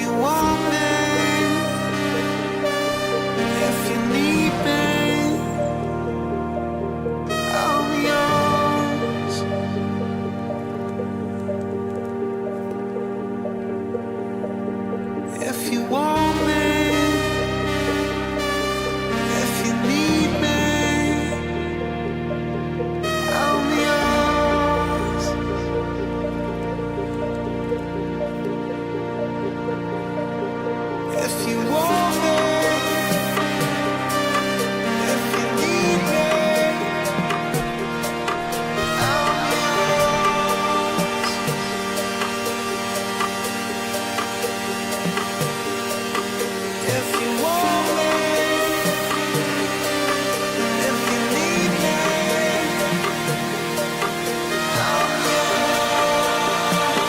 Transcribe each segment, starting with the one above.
you want me, if you need me, I'm yours. If you want me, if you need me, I'm yours. If you want me, if you need me, I'm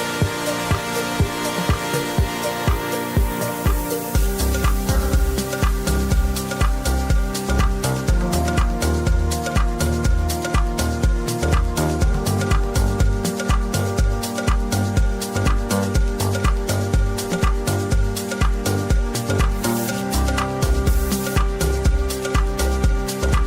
yours. If you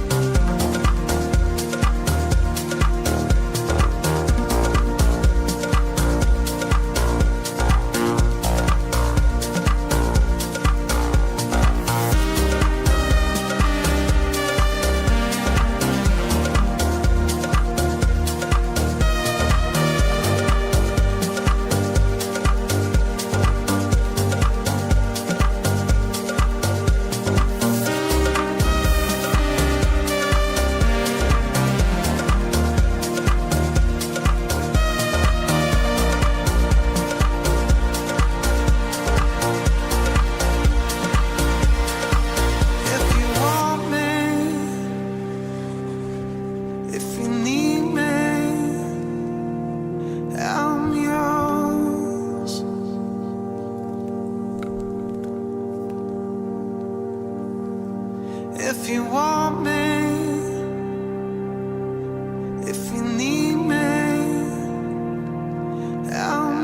want me, if you need me, I'm yours. If you want me, if you need me, I'm yours. If you want me, if you need me, I'm yours.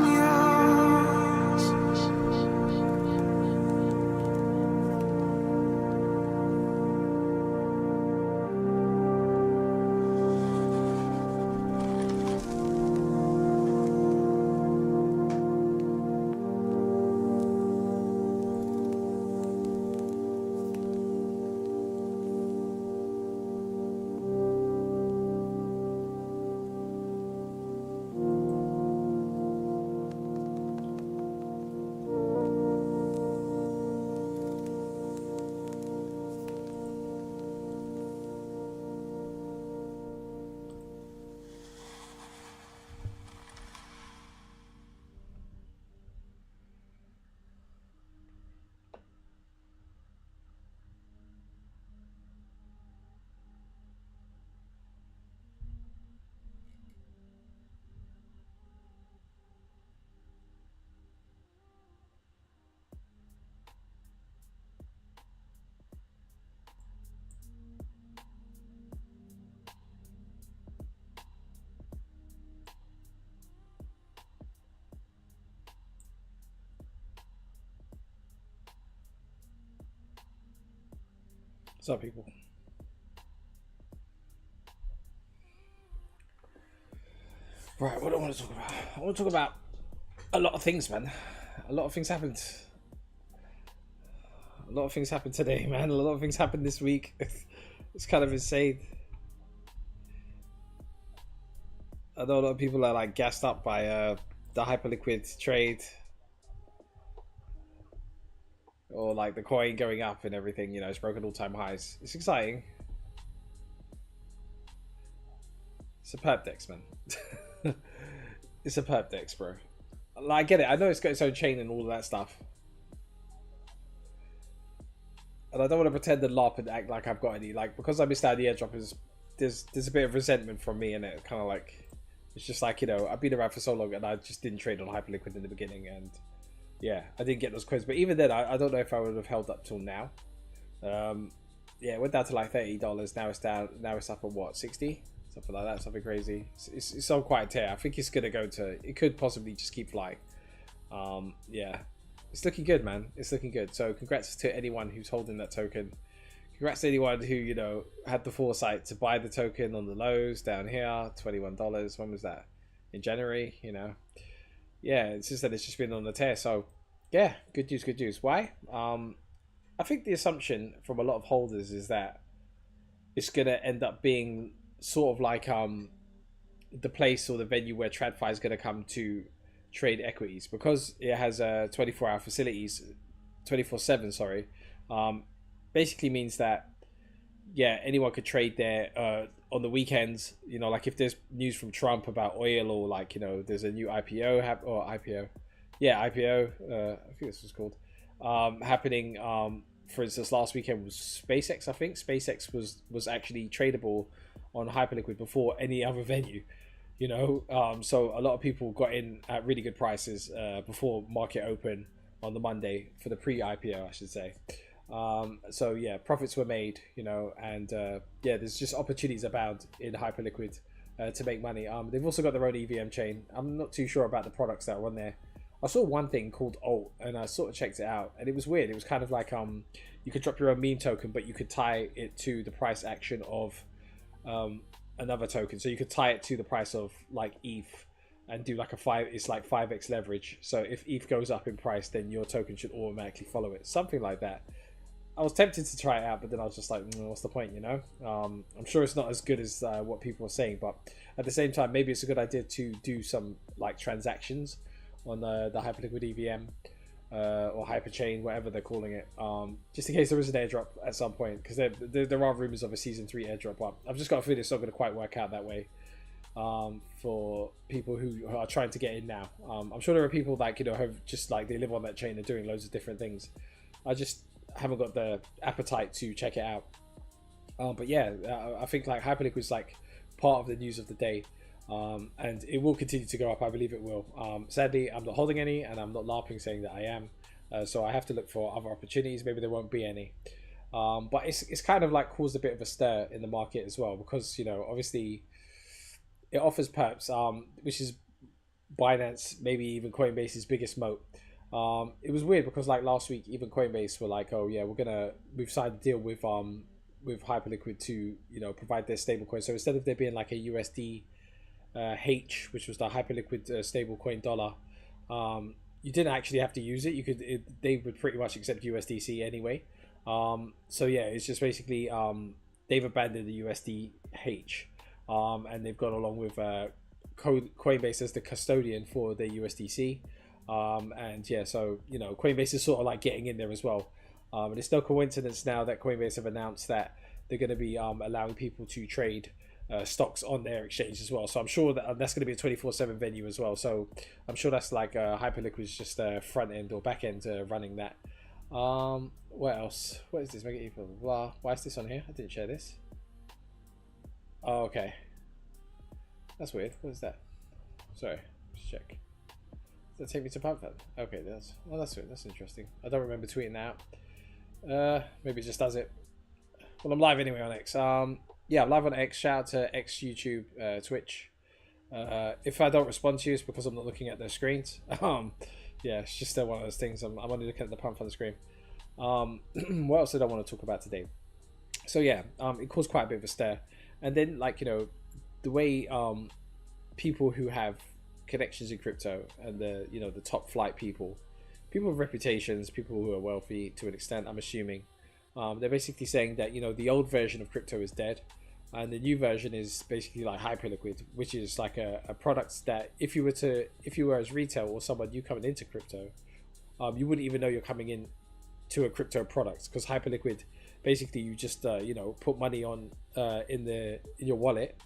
What's up, people? Right, what do I want to talk about? I want to talk about a lot of things, man. A lot of things happened. A lot of things happened today, man. A lot of things happened this week. It's kind of insane. I know a lot of people are like gassed up by the hyperliquid trade, or like the coin going up and everything. You know, it's broken all-time highs. It's exciting. It's a perp dex, man. It's a perp dex, bro. Like, I get it. I know it's got its own chain and all of that stuff. And I don't want to pretend and LARP and act like I've got any. Like, because I missed out the airdrop, there's a bit of resentment from me in it. Kind of like, it's just like, you know, I've been around for so long and I just didn't trade on hyperliquid in the beginning. And yeah, I didn't get those coins. But even then, I don't know if I would have held up till now. Yeah, it went down to like $30. Now it's down. Now it's up at what, 60? Something like that. Something crazy. It's on quite a tear. I think it's gonna go to. It could possibly just keep flying. Yeah, it's looking good, man. It's looking good. So congrats to anyone who's holding that token. Congrats to anyone who, you know, had the foresight to buy the token on the lows down here, $21. When was that? In January, you know. Yeah, it's just that it's just been on the tear. So yeah, good news, good news. Why? I think the assumption from a lot of holders is that it's gonna end up being sort of like the place or the venue where TradFi is gonna come to trade equities, because it has 24-hour facilities, 24/7. Sorry, um, basically means that yeah, anyone could trade there on the weekends. You know, like if there's news from Trump about oil, or like, you know, there's a new IPO or IPO, yeah, IPO. I think this was called happening. For instance, last weekend was SpaceX. I think SpaceX was actually tradable on Hyperliquid before any other venue. You know, so a lot of people got in at really good prices before market open on the Monday for the pre-IPO, I should say. So yeah, profits were made, you know, and yeah, there's just opportunities abound in Hyperliquid to make money. They've also got their own EVM chain. I'm not too sure about the products that are on there. I saw one thing called Alt, and I sort of checked it out, and it was weird. It was kind of like you could drop your own meme token, but you could tie it to the price action of another token. So you could tie it to the price of like ETH and do like it's like 5x leverage. So if ETH goes up in price, then your token should automatically follow it. Something like that. I was tempted to try it out, but then I was just like, what's the point, you know? I'm sure it's not as good as what people are saying, but at the same time, maybe it's a good idea to do some like transactions on the Hyperliquid EVM or Hyperchain, whatever they're calling it, just in case there is an airdrop at some point, because there are rumors of a Season 3 airdrop. But I've just got a feeling it's not going to quite work out that way for people who are trying to get in now. I'm sure there are people that, you know, have just like, they live on that chain and doing loads of different things. I just haven't got the appetite to check it out. But yeah, I think like Hyperliquid is like part of the news of the day, and it will continue to go up. I believe it will. Sadly, I'm not holding any, and I'm not LARPing saying that I am. So I have to look for other opportunities. Maybe there won't be any. But it's kind of like caused a bit of a stir in the market as well, because, you know, obviously it offers perps, which is Binance, maybe even Coinbase's biggest moat. It was weird because like last week, even Coinbase were like, "Oh yeah, we've signed a deal with Hyperliquid to, you know, provide their stablecoin." So instead of there being like a USD H, which was the Hyperliquid stablecoin dollar, you didn't actually have to use it. They would pretty much accept USDC anyway. So yeah, it's just basically they've abandoned the USD H, and they've gone along with Coinbase as the custodian for the USDC. And yeah, so, you know, Coinbase is sort of like getting in there as well. And it's no coincidence now that Coinbase have announced that they're going to be allowing people to trade stocks on their exchange as well. So I'm sure that that's going to be a 24/7 venue as well. So I'm sure that's like Hyperliquid is just front end or back end running that. What else? What is this? Megaeth, blah, blah, blah. Why is this on here? I didn't share this. Oh, okay. That's weird. What is that? Sorry, let's check. Does that take me to Pump.Fun? Okay, that's weird. That's interesting. I don't remember tweeting that out. Maybe it just does it. Well, I'm live anyway on X. Yeah, I'm live on X. Shout out to X, YouTube, Twitch. If I don't respond to you, it's because I'm not looking at their screens. Yeah, it's just one of those things. I'm only looking at the Pump on the screen. What else did I want to talk about today? So yeah, it caused quite a bit of a stir, and then like, you know, the way people who have connections in crypto and the, you know, the top flight people with reputations, people who are wealthy to an extent, I'm assuming, they're basically saying that, you know, the old version of crypto is dead, and the new version is basically like Hyperliquid, which is like a product that if you were as retail or someone new coming into crypto, you wouldn't even know you're coming in to a crypto product, because Hyperliquid basically you just you know, put money on in your wallet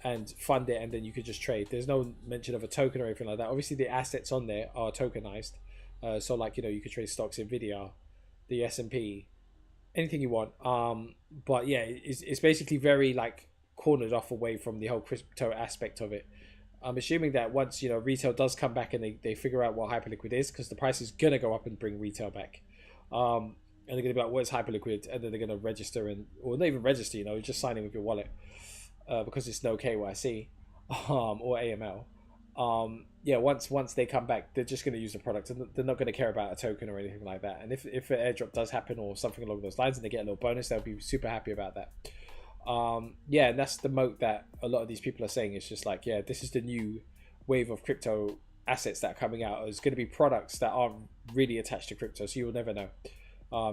and fund it, and then you could just trade. There's no mention of a token or anything like that. Obviously the assets on there are tokenized, so like, you know, you could trade stocks, Nvidia, the S&P, anything you want. But yeah, it's basically very like cornered off away from the whole crypto aspect of it. I'm assuming that once, you know, retail does come back and they figure out what Hyperliquid is, because the price is gonna go up and bring retail back, and they're gonna be like, what is Hyperliquid? And then they're gonna register, or not even register, you know, just sign in with your wallet, because it's no KYC or AML. Yeah, once they come back, they're just going to use the product, and they're not going to care about a token or anything like that. And if an airdrop does happen or something along those lines, and they get a little bonus, they'll be super happy about that. Yeah, and that's the moat that a lot of these people are saying. It's just like, yeah, this is the new wave of crypto assets that are coming out. There's going to be products that aren't really attached to crypto, so you'll never know.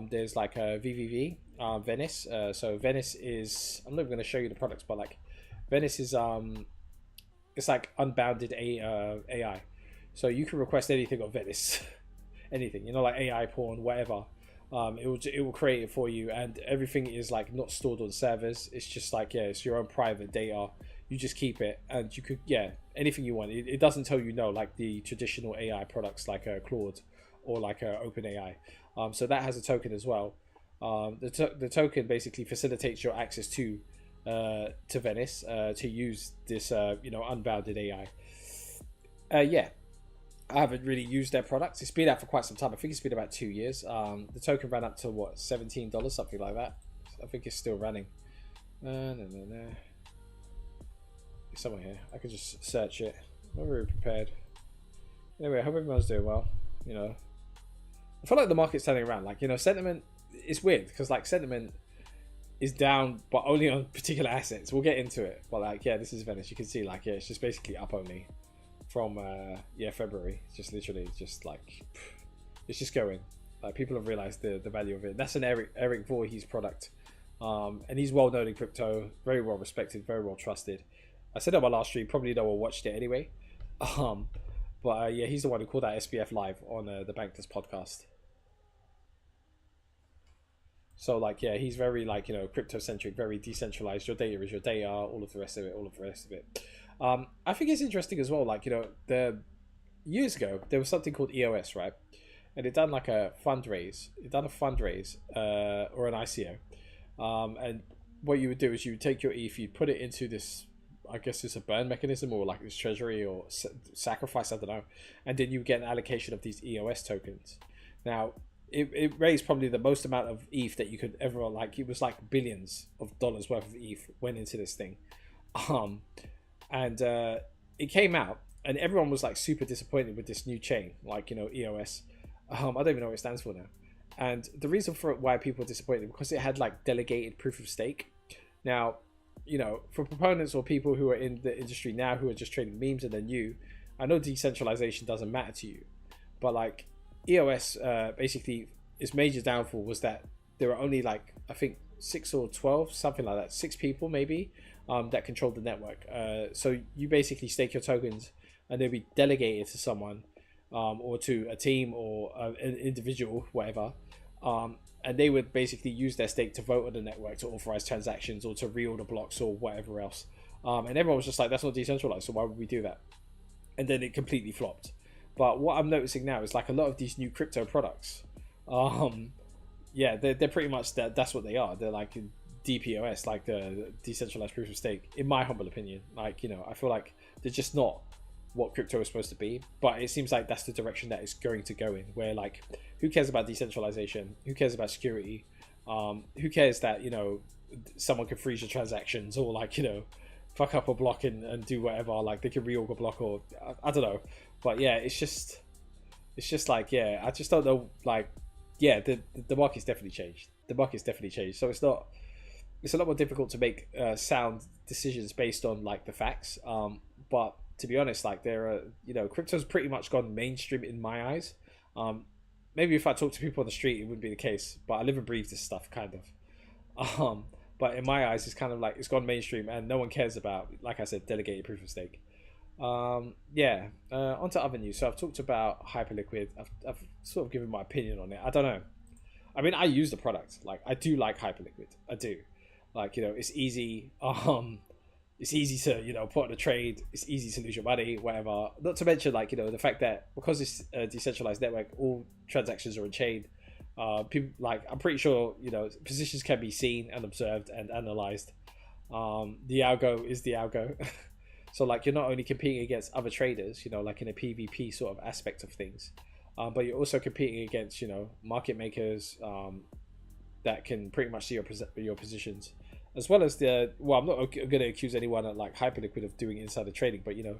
There's like a VVV, Venice. So Venice is, I'm not even going to show you the products, but like Venice is it's like unbounded AI. So you can request anything on Venice, anything, you know, like AI porn, whatever. It will create it for you, and everything is like not stored on servers. It's just like, yeah, it's your own private data. You just keep it, and you could, yeah, anything you want. It doesn't tell you no, like the traditional AI products like Claude or like OpenAI. So that has a token as well. The token basically facilitates your access to Venice to use this unbounded AI. Yeah, I haven't really used their products. It's been out for quite some time. I think it's been about 2 years. The token ran up to what, $17, something like that. I think it's still running. No. It's somewhere here. I could just search it. I'm not really prepared. Anyway, I hope everyone's doing well. You know, I feel like the market's turning around. Like, you know, sentiment. It's weird because like sentiment is down, but only on particular assets. We'll get into it. But like, yeah, this is Venice. You can see like, yeah, it's just basically up only from February. It's just literally just like, it's just going. Like, people have realized the value of it. That's an Eric Voorhees product, and he's well known in crypto, very well respected, very well trusted. I said on my last stream, probably no one watched it anyway. But yeah, he's the one who called out SBF live on the Bankless podcast. So like, yeah, he's very like, you know, crypto centric, very decentralized. Your data is your data, all of the rest of it. I think it's interesting as well. Like, you know, the years ago there was something called EOS, right? And it done like a fundraise. Or an ICO. And what you would do is you would take your ETH, you'd put it into this, I guess it's a burn mechanism or like this treasury or sacrifice, I don't know. And then you get an allocation of these EOS tokens. Now, it raised probably the most amount of ETH that you could ever, like, it was like billions of dollars worth of ETH went into this thing. And it came out and everyone was like super disappointed with this new chain, like, you know, EOS. I don't even know what it stands for now. And the reason for why people were disappointed, because it had like delegated proof of stake. Now, you know, for proponents or people who are in the industry now who are just trading memes and they're new, I know decentralization doesn't matter to you, but like EOS, basically its major downfall was that there were only like, I think 6 or 12, something like that, 6 people maybe, that controlled the network. So you basically stake your tokens and they'll be delegated to someone, or to a team or an individual, whatever. And they would basically use their stake to vote on the network to authorize transactions or to reorder blocks or whatever else. And everyone was just like, that's not decentralized, so why would we do that? And then it completely flopped. But what I'm noticing now is like a lot of these new crypto products, yeah, they're pretty much that's what they are. They're like DPoS, like the decentralized proof of stake, in my humble opinion. Like, you know, I feel like they're just not what crypto is supposed to be, but it seems like that's the direction that it's going to go in, where like, who cares about decentralization, who cares about security, who cares that, you know, someone can freeze your transactions or like, you know, fuck up a block and do whatever, like they can reorg a block or I don't know. But yeah, it's just like, yeah, I just don't know, like, yeah, the market's definitely changed. So it's a lot more difficult to make sound decisions based on like the facts, but to be honest, like, there are, you know, crypto's pretty much gone mainstream in my eyes. Maybe if I talk to people on the street, it wouldn't be the case, but I live and breathe this stuff, kind of. But in my eyes, it's kind of like it's gone mainstream, and no one cares about, like I said, delegated proof of stake. Yeah. Onto other news. So I've talked about Hyperliquid. I've sort of given my opinion on it. I don't know. I mean, I use the product. Like, I do like Hyperliquid. I do. Like, you know, it's easy. It's easy to, you know, put on a trade. It's easy to lose your money, whatever. Not to mention, like, you know, the fact that because it's a decentralized network, all transactions are unchained. People, like, I'm pretty sure, you know, positions can be seen and observed and analyzed. The algo is the algo. So, like, you're not only competing against other traders, you know, like in a PvP sort of aspect of things, but you're also competing against, you know, market makers that can pretty much see your positions. As well as I'm not going to accuse anyone at like Hyperliquid of doing insider trading, but, you know,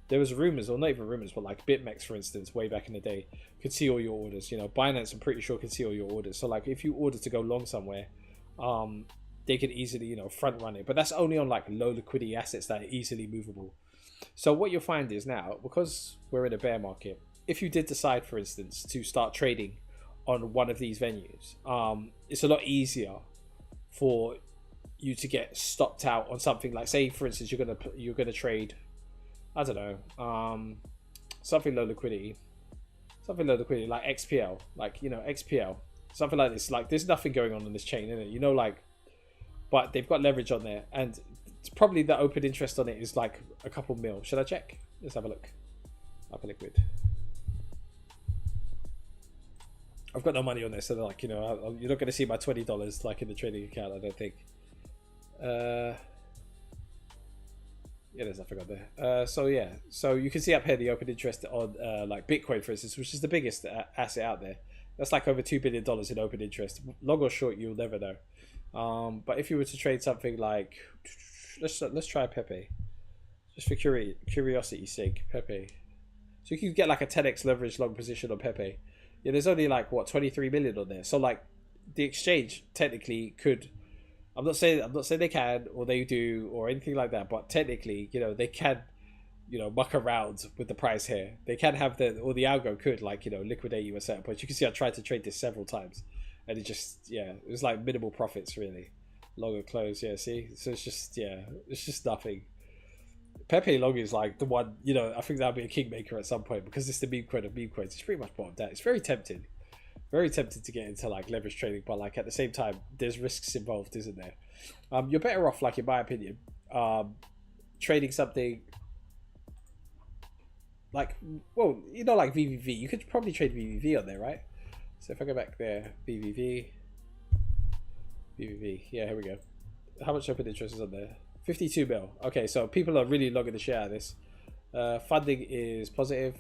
there was rumors, or not even rumors, but like BitMEX, for instance, way back in the day, could see all your orders. You know, Binance, I'm pretty sure, can see all your orders. So like, if you order to go long somewhere, they could easily, you know, front run it. But that's only on like low liquidity assets that are easily movable. So what you'll find is now, because we're in a bear market, if you did decide, for instance, to start trading on one of these venues, it's a lot easier for you to get stopped out on something like, say, for instance, you're gonna trade, I don't know, something low liquidity like XPL, like, you know, XPL, something like this. Like, there's nothing going on this chain, isn't it? You know, like, but they've got leverage on there, and it's probably the open interest on it is like a couple mil. Should I check? Let's have a look. Upper liquid. I've got no money on this, so like, you know, you're not going to see my $20 like in the trading account, I don't think. Yeah, there's nothing on there. So yeah, so you can see up here the open interest on like Bitcoin, for instance, which is the biggest asset out there. That's like over $2 billion in open interest. Long or short, you'll never know. But if you were to trade something like, let's try Pepe, just for curiosity's sake, Pepe. So you can get like a 10x leverage long position on Pepe. Yeah, there's only like what, 23 million on there. So like, the exchange technically could, I'm not saying they can or they do or anything like that, but technically, you know, they can, you know, muck around with the price here. They can have the algo could, like, you know, liquidate you at certain points. You can see I tried to trade this several times, and it just, yeah, it was like minimal profits really. Long and close, yeah, see? So it's just, yeah, it's just nothing. Pepe Long is like the one, you know, I think that'll be a kingmaker at some point, because it's the meme coin of meme coins. It's pretty much bottomed out. It's very tempting to get into like leverage trading, but like at the same time, there's risks involved, isn't there? You're better off, like, in my opinion, trading something like, well, you know, like VVV. You could probably trade VVV on there, right? So if I go back there, VVV, yeah, here we go. How much open interest is on there? 52 mil. Okay, so people are really logging the shit out of this. Funding is positive,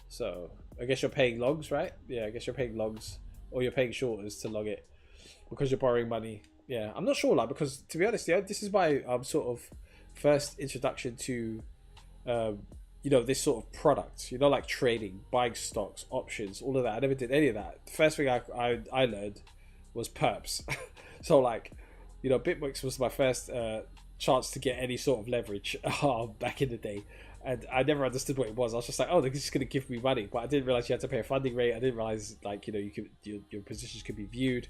so I guess you're paying logs, right? Yeah, I guess you're paying logs, or you're paying shorters to log it because you're borrowing money. Yeah, I'm not sure, like, because to be honest, yeah, this is my sort of first introduction to you know, this sort of product, you know, like trading, buying stocks, options, all of that. I never did any of that. The first thing I learned was perps. So like, you know, BitMEX was my first chance to get any sort of leverage back in the day, and I never understood what it was. I was just like, oh, they're just going to give me money, but I didn't realize you had to pay a funding rate. I didn't realize, like, you know, you could, your positions could be viewed.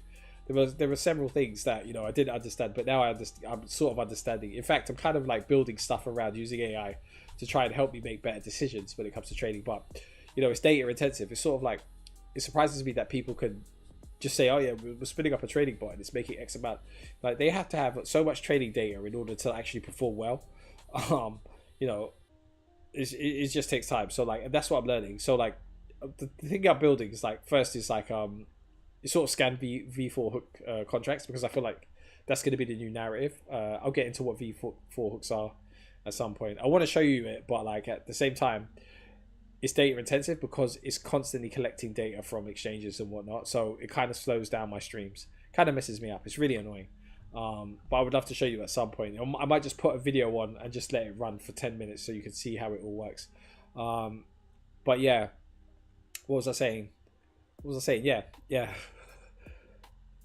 There were several things that, you know, I didn't understand, but now I'm sort of understanding. In fact, I'm kind of like building stuff around using AI to try and help me make better decisions when it comes to trading. But, you know, it's data intensive. It's sort of like, it surprises me that people can just say, oh yeah, we're spinning up a trading bot and it's making X amount. Like, they have to have so much trading data in order to actually perform well. You know, it just takes time. So like, and that's what I'm learning. So like, the thing I'm building is like, first is like, it's sort of scan V4 hook contracts, because I feel like that's going to be the new narrative. I'll get into what V4 hooks are at some point. I want to show you it, but like at the same time, it's data intensive because it's constantly collecting data from exchanges and whatnot. So it kind of slows down my streams, kind of messes me up. It's really annoying. But I would love to show you at some point. I might just put a video on and just let it run for 10 minutes so you can see how it all works. But yeah, what was I saying? Yeah,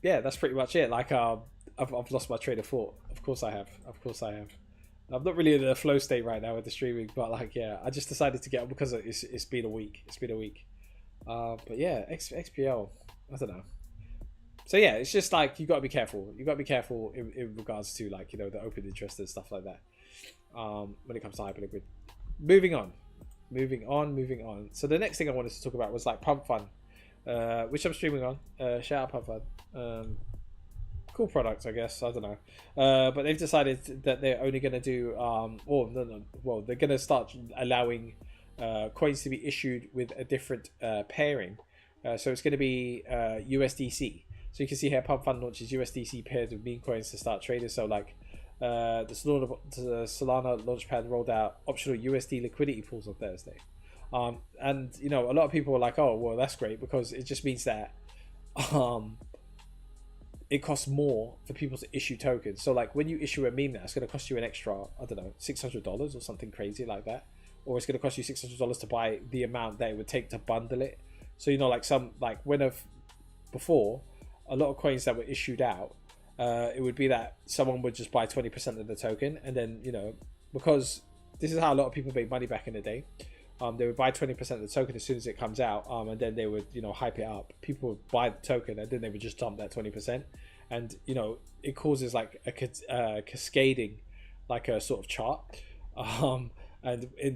that's pretty much it. Like, I've lost my train of thought. Of course I have. I'm not really in a flow state right now with the streaming, but like, yeah, I just decided to get up because it's been a week. But yeah, XPL, I don't know. So yeah, it's just like, you got to be careful. You got to be careful in regards to, like, you know, the open interest and stuff like that. When it comes to hyperliquid. Moving on. So the next thing I wanted to talk about was like Pump.Fun, which I'm streaming on. Shout out Pump.Fun. Cool product, I guess. I don't know. But they've decided that they're only going to do, they're going to start allowing coins to be issued with a different pairing. So it's going to be USDC. So you can see here, Pump.Fun launches USDC paired with meme coins to start traders. So like, the Solana Launchpad rolled out optional USD liquidity pools on Thursday. And, you know, a lot of people were like, oh, well, that's great, because it just means that it costs more for people to issue tokens. So like, when you issue a meme now, it's going to cost you an extra, I don't know, $600 or something crazy like that. or it's going to cost you $600 to buy the amount that it would take to bundle it. So like some like before, a lot of coins that were issued out, it would be that someone would just buy 20% of the token, and then because this is how a lot of people made money back in the day. They would buy 20% of the token as soon as it comes out, and then they would hype it up. People would buy the token, and then they would just dump that 20%, and it causes like a cascading, like a sort of chart, and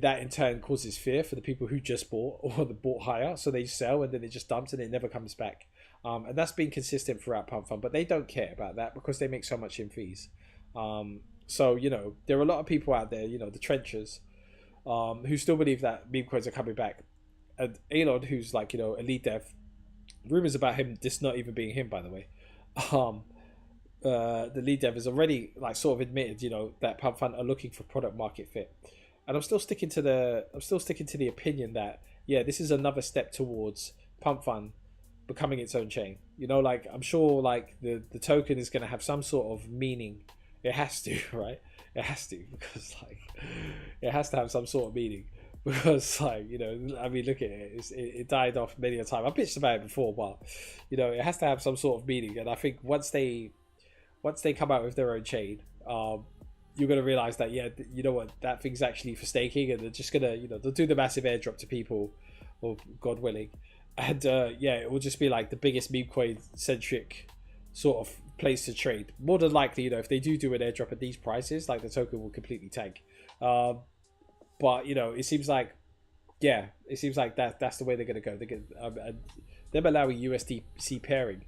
that in turn causes fear for the people who just bought or bought higher, so they sell and then it just dumps and it never comes back. And that's been consistent throughout Pump.Fun, but they don't care about that because they make so much in fees. So there are a lot of people out there, the trenchers, who still believe that meme coins are coming back. And Elon, who's like a lead dev, rumors about him, this not even being him, by the way. The lead dev has already like sort of admitted, that Pump.Fun are looking for product market fit. And I'm still sticking to the opinion that this is another step towards Pump.Fun becoming its own chain. Like I'm sure like the token is going to have some sort of meaning. It has to, right? It has to, because like it has to have some sort of meaning, because like I mean, look at it, it died off many a time. I bitched about it before, but it has to have some sort of meaning. And I think once they come out with their own chain, you're going to realize that what, that thing's actually for staking, and they're just gonna they'll do the massive airdrop to people, or God willing, and it will just be like the biggest meme coin centric sort of place to trade. More than likely, if they do an airdrop at these prices, like the token will completely tank. But it seems like that's the way they're going to go. They get them allowing USDC pairing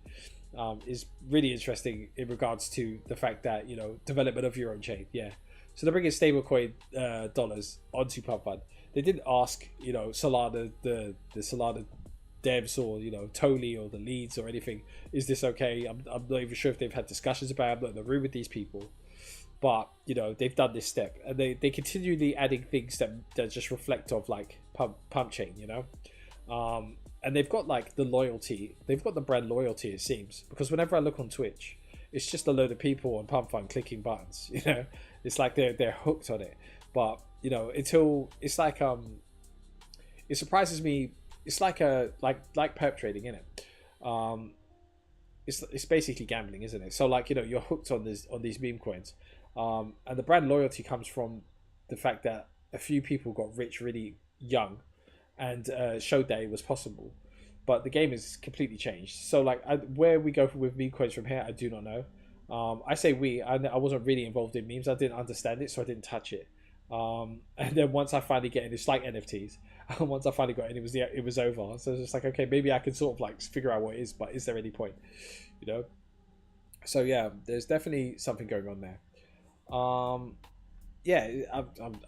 is really interesting in regards to the fact that development of your own chain. So they're bringing stablecoin dollars onto Pump.Fun. They didn't ask Solana, the Solana devs, or Tony or the leads or anything, is this okay? I'm not even sure if they've had discussions about it. I'm not in the room with these people, but they've done this step, and they continually adding things that just reflect of like pump chain, and they've got like the loyalty, they've got the brand loyalty, it seems, because whenever I look on Twitch, it's just a load of people on Pump.Fun clicking buttons. It's like they're hooked on it. But until it's like it surprises me. It's like perp trading, isn't it? It's basically gambling, isn't it? So like you're hooked on these meme coins, and the brand loyalty comes from the fact that a few people got rich really young, and showed that it was possible. But the game is completely changed. So like where we go with meme coins from here, I do not know. I say I wasn't really involved in memes. I didn't understand it, so I didn't touch it. And then once I finally get in, it's like NFTs. Once I finally got in, it was over. So it's just like, okay, maybe I can sort of like figure out what it is, but is there any point? So there's definitely something going on there. I'm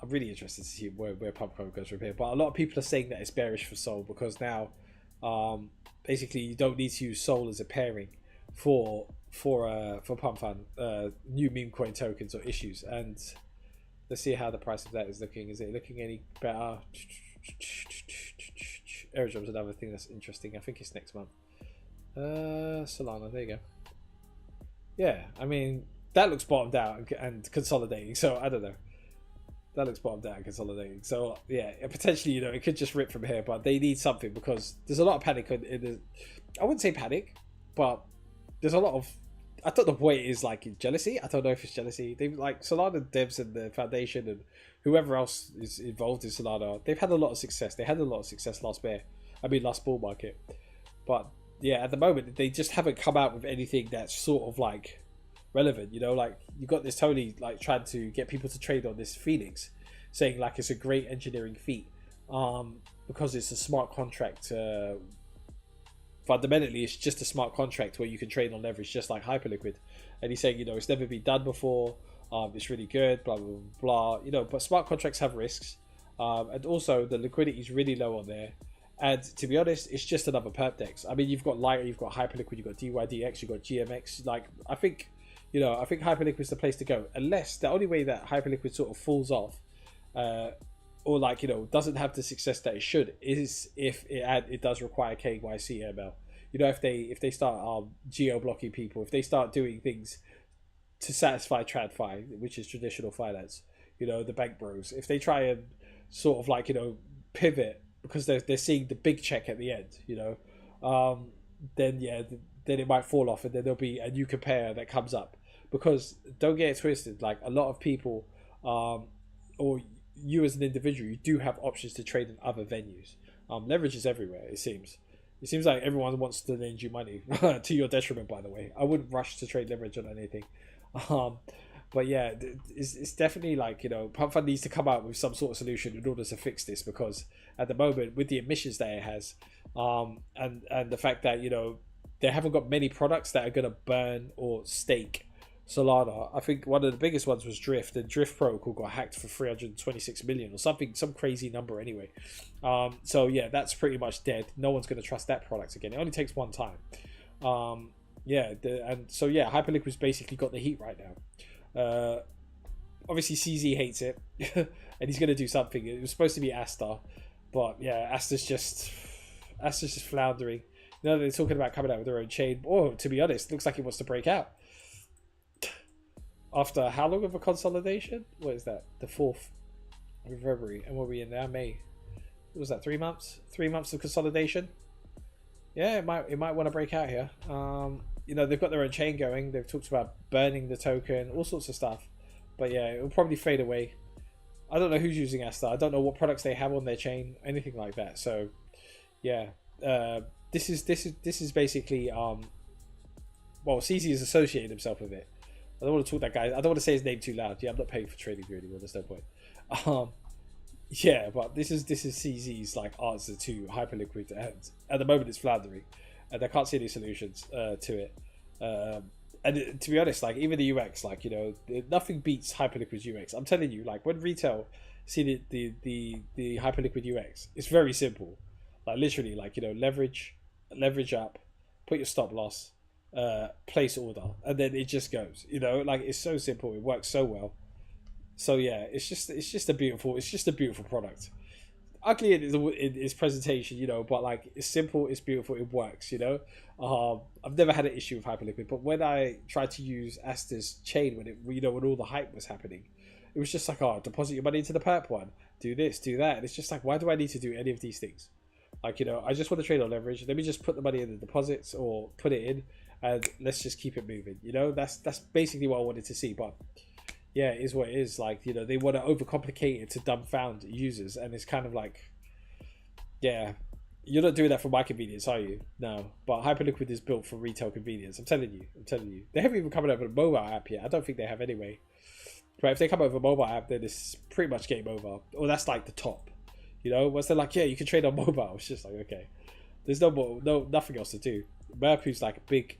really interested to see where Pump.Fun goes from here. But a lot of people are saying that it's bearish for Sol, because now basically you don't need to use Sol as a pairing for Pump.Fun new meme coin tokens or issues. And let's see how the price of that is looking. Is it looking any better? Airdrop's another thing that's interesting. I think it's next month. Solana, there you go. Yeah, I mean, that looks bottomed out and consolidating. So I don't know. That looks bottomed out and consolidating. So potentially, it could just rip from here. But they need something, because there's a lot of panic in the. I wouldn't say panic, but there's a lot of. I don't know what it is, like jealousy. I don't know if it's jealousy. They like Solana devs and the foundation and whoever else is involved in Solana. They've had a lot of success. They had a lot of success last bull market. But at the moment they just haven't come out with anything that's sort of like relevant. Like you got this Tony like trying to get people to trade on this Phoenix, saying like it's a great engineering feat, because it's a smart contract. Fundamentally, it's just a smart contract where you can trade on leverage, just like Hyperliquid. And he's saying, it's never been done before. It's really good, blah, blah, blah. But smart contracts have risks. And also, the liquidity is really low on there. And to be honest, it's just another perp dex. I mean, you've got Lighter, you've got Hyperliquid, you've got DYDX, you've got GMX. Like, I think Hyperliquid is the place to go. Unless the only way that Hyperliquid sort of falls off, or like doesn't have the success that it should, is if it does require KYC ML. If they start geo blocking people, if they start doing things to satisfy TradFi, which is traditional finance, the bank bros, if they try and sort of like, pivot because they're seeing the big check at the end, then yeah, then it might fall off, and then there'll be a new compare that comes up. Because don't get it twisted, like a lot of people, or you as an individual, you do have options to trade in other venues. Leverage is everywhere. It seems. It seems like everyone wants to lend you money to your detriment. By the way, I wouldn't rush to trade leverage on anything. Um, but yeah, it's definitely like Pump.Fun needs to come out with some sort of solution in order to fix this, because at the moment with the emissions that it has, and the fact that they haven't got many products that are gonna burn or stake Solana. I think one of the biggest ones was Drift, and Drift Protocol got hacked for 326 million or something, some crazy number anyway. So yeah, that's pretty much dead. No one's going to trust that product again. It only takes one time. And so yeah, Hyperliquid's basically got the heat right now. Obviously CZ hates it, and he's going to do something. It was supposed to be Asta, but yeah, Asta's just floundering. They're talking about coming out with their own chain. Oh, to be honest, looks like it wants to break out. After how long of a consolidation? What is that? The 4th of February. And what are we in now? May. What was that? 3 months? 3 months of consolidation? Yeah, it might want to break out here. They've got their own chain going. They've talked about burning the token, all sorts of stuff. But yeah, it will probably fade away. I don't know who's using Asta. I don't know what products they have on their chain, anything like that. So yeah, this is basically well, CZ has associated himself with it. I don't want to talk that guy. I don't want to say his name too loud. Yeah, I'm not paying for trading view anymore. There's no point. Yeah, but this is CZ's like answer to Hyperliquid, and at the moment it's floundering, and I can't see any solutions to it. To be honest, like even the UX, like nothing beats Hyperliquid's UX. I'm telling you, like when retail see the Hyperliquid UX, it's very simple. Like literally, like leverage up, put your stop loss. Place order, and then it just goes. Like it's so simple. It works so well. So yeah, it's just a beautiful product. Ugly in its presentation, but like it's simple, it's beautiful, it works. I've never had an issue with Hyperliquid, but when I tried to use Asta's chain when when all the hype was happening, it was just like, deposit your money into the perp one, do this, do that, and it's just like, why do I need to do any of these things? Like I just want to trade on leverage. Let me just put the money in the deposits or put it in. And let's just keep it moving. That's basically what I wanted to see. But yeah, it is what it is. Like they want to overcomplicate it to dumbfound users, and it's kind of like, yeah, you're not doing that for my convenience, are you? No. But Hyperliquid is built for retail convenience. I'm telling you. They haven't even come out with a mobile app yet. I don't think they have anyway. But if they come out with a mobile app, then it's pretty much game over. Or that's like the top. Once they're like, yeah, you can trade on mobile. It's just like, okay, there's nothing else to do. Merpu's like a big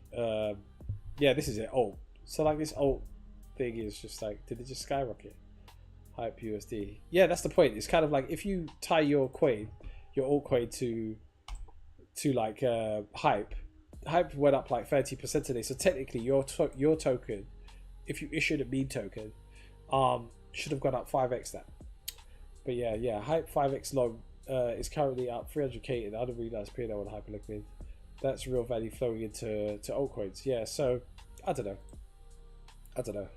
yeah, this is it. So like this alt thing is just like, did it just skyrocket? Hype USD. Yeah, that's the point. It's kind of like if you tie your altcoin to like hype went up like 30% today. So technically your token, if you issued a meme token, should have gone up 5x that. But yeah, hype 5x long is currently up 300k in unrealized P&L on Hyperliquid. That's real value flowing into altcoins. Yeah, so I don't know.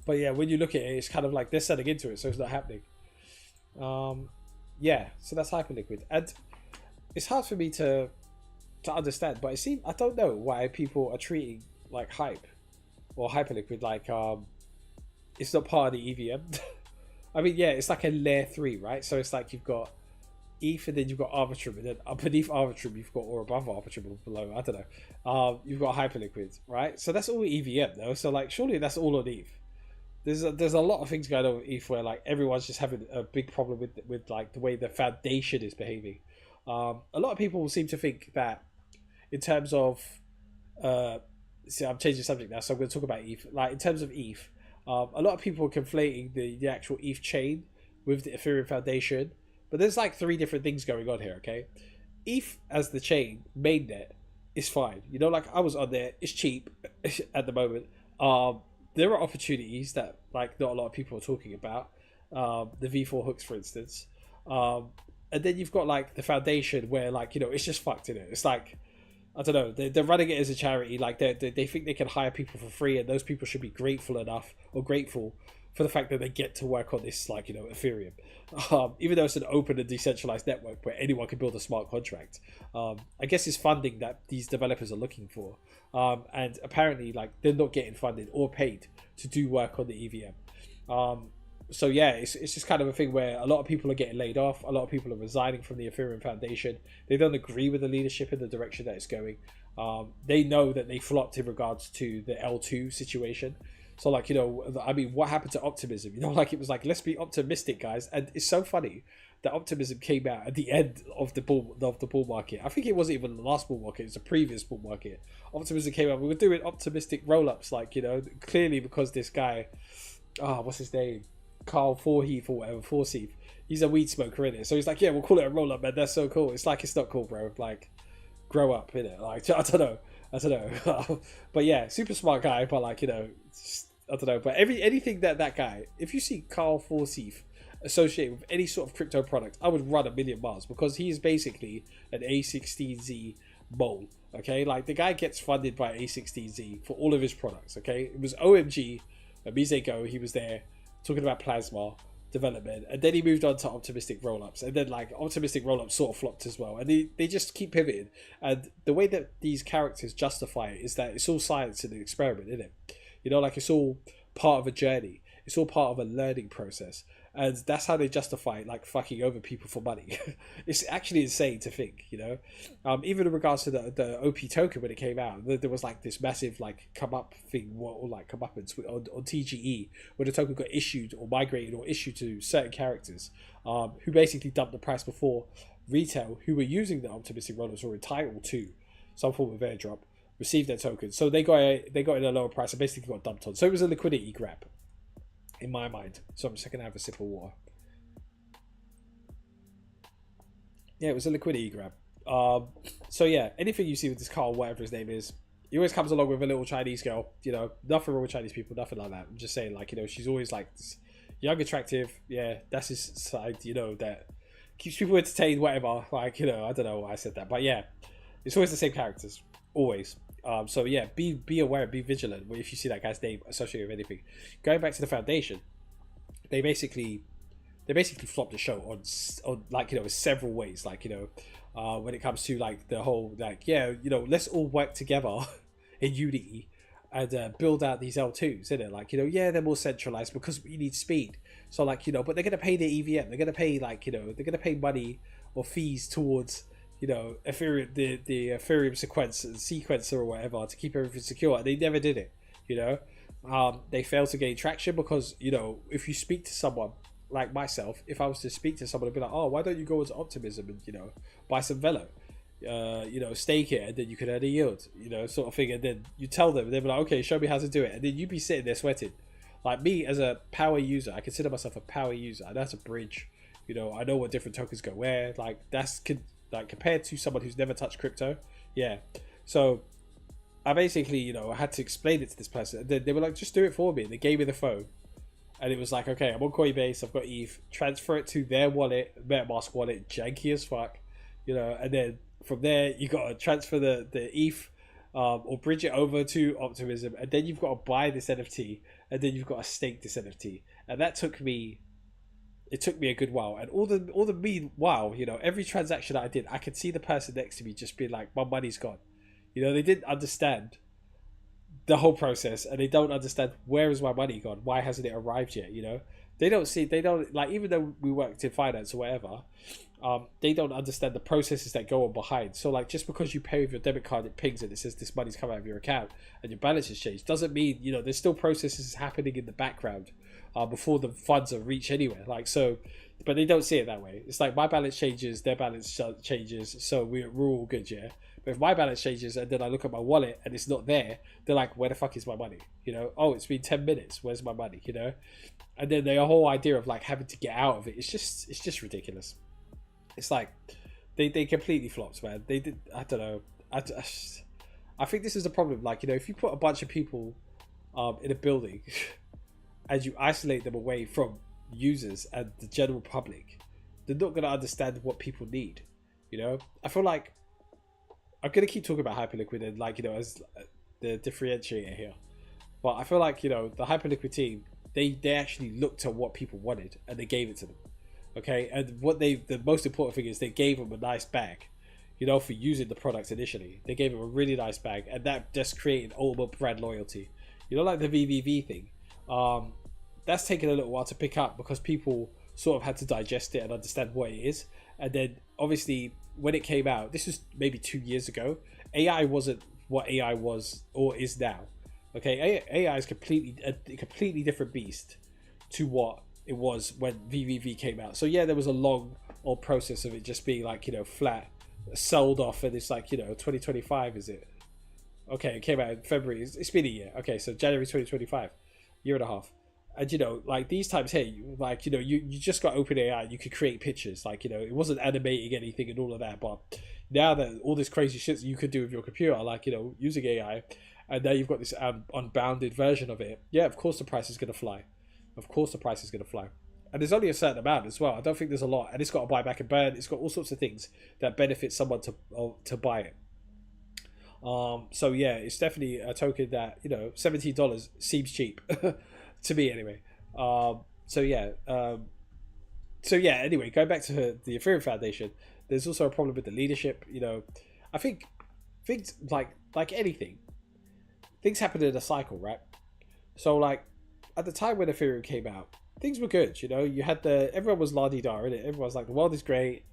But yeah, when you look at it, it's kind of like they're selling into it, so it's not happening. Yeah, so that's Hyperliquid, and it's hard for me to understand. But I don't know why people are treating like hype or Hyperliquid like it's not part of the EVM. I mean, yeah, it's like a layer 3, right? So it's like you've got ETH, and then you've got Arbitrum, and then beneath Arbitrum you've got, or above Arbitrum or below, I don't know. You've got Hyperliquid, right? So that's all EVM though. So like surely that's all on ETH. There's a lot of things going on with ETH where like everyone's just having a big problem with like the way the foundation is behaving. A lot of people seem to think that in terms of see, I'm changing subject now, so I'm going to talk about ETH. Like in terms of ETH, a lot of people are conflating the actual ETH chain with the Ethereum foundation. But there's like 3 different things going on here, okay? ETH as the chain, mainnet, is fine. Like I was on there, it's cheap at the moment. There are opportunities that like not a lot of people are talking about. The V4 hooks, for instance. And then you've got like the foundation where like, it's just fucked in it. It's like, I don't know, they're running it as a charity. Like they think they can hire people for free, and those people should be grateful enough or grateful for the fact that they get to work on this, like, you know, Ethereum. Even though it's an open and decentralized network where anyone can build a smart contract. I guess it's funding that these developers are looking for. And apparently, like, they're not getting funded or paid to do work on the EVM. So yeah, it's just kind of a thing where a lot of people are getting laid off. A lot of people are resigning from the Ethereum Foundation. They don't agree with the leadership in the direction that it's going. They know that they flopped in regards to the L2 situation. So, like, you know, I mean, what happened to optimism? You know, like, it was like, let's be optimistic, guys. And it's so funny that optimism came out at the end of the bull market. I think it wasn't even the last bull market; it was the previous bull market. Optimism came out. We were doing optimistic roll-ups, like, you know, clearly because this guy, what's his name, Carl Forheath or whatever, Forsyth. He's a weed smoker, innit? So he's like, yeah, we'll call it a roll-up, man. That's so cool. It's like, it's not cool, bro. Like, grow up, innit? Like, I don't know. But yeah, super smart guy. But, like, you know, I don't know. But anything that guy, if you see Carl Forsyth associated with any sort of crypto product, I would run a million miles, because he is basically an A16Z mole. Okay, like, the guy gets funded by A16Z for all of his products. Okay, it was OMG, Mise Go. He was there talking about plasma development, and then he moved on to optimistic rollups, and then, like, optimistic rollups sort of flopped as well, and they just keep pivoting. And the way that these characters justify it is that it's all science and an experiment, isn't it? You know, like, it's all part of a journey. It's all part of a learning process. And that's how they justify, like, fucking over people for money. It's actually insane to think, you know. Even in regards to the OP token, when it came out, there was, like, this massive, like, come up thing, or, like, come up on TGE, where the token got issued or migrated or issued to certain characters, who basically dumped the price before retail, who were using the optimistic rollers, were entitled to some form of airdrop, received their tokens. So they got in a lower price and basically got dumped on. So it was a liquidity grab, in my mind. So I'm just gonna have a sip of water. Yeah, it was a liquidity grab. So yeah, anything you see with this Carl, whatever his name is, he always comes along with a little Chinese girl. You know, nothing wrong with Chinese people, nothing like that. I'm just saying, like, you know, she's always like this young, attractive. Yeah, that's his side. You know, that keeps people entertained. Whatever. Like, you know, I don't know why I said that, but yeah, it's always the same characters, always. So yeah, be aware, be vigilant if you see that guy's name associated with anything. Going back to the foundation, they basically flopped the show on, like, you know, several ways. Like, you know, when it comes to, like, the whole, like, yeah, you know, let's all work together in unity and build out these L2s, isn't it? Like, you know, yeah, they're more centralized because we need speed. So, like, you know, but they're gonna pay the EVM. They're gonna pay, like, you know, they're gonna pay money or fees towards, you know, Ethereum, the Ethereum sequencer or whatever, to keep everything secure. And they never did it, you know. They failed to gain traction because, you know, if you speak to someone like myself, if I was to speak to someone, I'd be like, oh, why don't you go into optimism and, you know, buy some Velo, you know, stake it, and then you can earn a yield, you know, sort of thing. And then you tell them, and they'll be like, okay, show me how to do it. And then you'd be sitting there sweating. Like, me as a power user, I consider myself a power user. I know how to bridge, you know, I know what different tokens go where. Like, like, compared to someone who's never touched crypto, yeah. So I basically, you know, I had to explain it to this person. They were like, just do it for me. And they gave me the phone, and it was like, okay, I'm on Coinbase, I've got ETH, transfer it to their wallet, MetaMask wallet, janky as fuck, you know, and then from there you got to transfer the ETH, or bridge it over to Optimism, and then you've got to buy this NFT, and then you've got to stake this NFT, and that took me. It took me a good while, and all the meanwhile, you know, every transaction that I did, I could see the person next to me just being like, "My money's gone." You know, they didn't understand the whole process, and they don't understand, where is my money gone? Why hasn't it arrived yet? You know, they don't like, even though we worked in finance or whatever, they don't understand the processes that go on behind. So, like, just because you pay with your debit card, it pings and it says this money's come out of your account and your balance has changed, doesn't mean, you know, there's still processes happening in the background before the funds are reached anywhere. Like, so, but they don't see it that way. It's like, my balance changes, their balance changes, so we're all good, yeah. But if my balance changes and then I look at my wallet and it's not there, they're like, where the fuck is my money? You know, oh, it's been 10 minutes, where's my money? You know, and then the whole idea of, like, having to get out of it, it's just ridiculous. It's like they completely flopped, man. They did. I don't know. I think this is the problem. Like, you know, if you put a bunch of people in a building and you isolate them away from users and the general public, they're not going to understand what people need. You know, I feel like I'm going to keep talking about Hyperliquid and, like, you know, as the differentiator here, but I feel like, you know, the Hyperliquid team, they actually looked at what people wanted and they gave it to them. Okay, and the most important thing is they gave them a nice bag, for using the product initially. They gave them a really nice bag, and that just created ultimate brand loyalty. Like the VVV thing. That's taken a little while to pick up because people sort of had to digest it and understand what it is. And then obviously when it came out, this was maybe 2 years ago, AI wasn't what AI was or is now. Okay, AI is a completely different beast to what it was when VVV came out. So yeah, there was a long old process of it just being like, flat, sold off, and it's like, 2025 is it? Okay, it came out in February. It's been a year. Okay, so January 2025, year and a half. And like these times here, you just got OpenAI, you could create pictures, like, it wasn't animating anything and all of that. But now that all this crazy shit you could do with your computer, like, using AI, and now you've got this unbounded version of it, yeah, of course the price is going to fly. Of course the price is going to fly. And there's only a certain amount as well. I don't think there's a lot. And it's got a buy back and burn. It's got all sorts of things that benefit someone to buy it. So yeah, it's definitely a token that, $17 seems cheap to me anyway. So yeah. Anyway, going back to the Ethereum Foundation, there's also a problem with the leadership. I think things like anything, things happen in a cycle, right? So like at the time when Ethereum came out, things were good. You had everyone was la-di-da in it. Everyone's like, the world is great.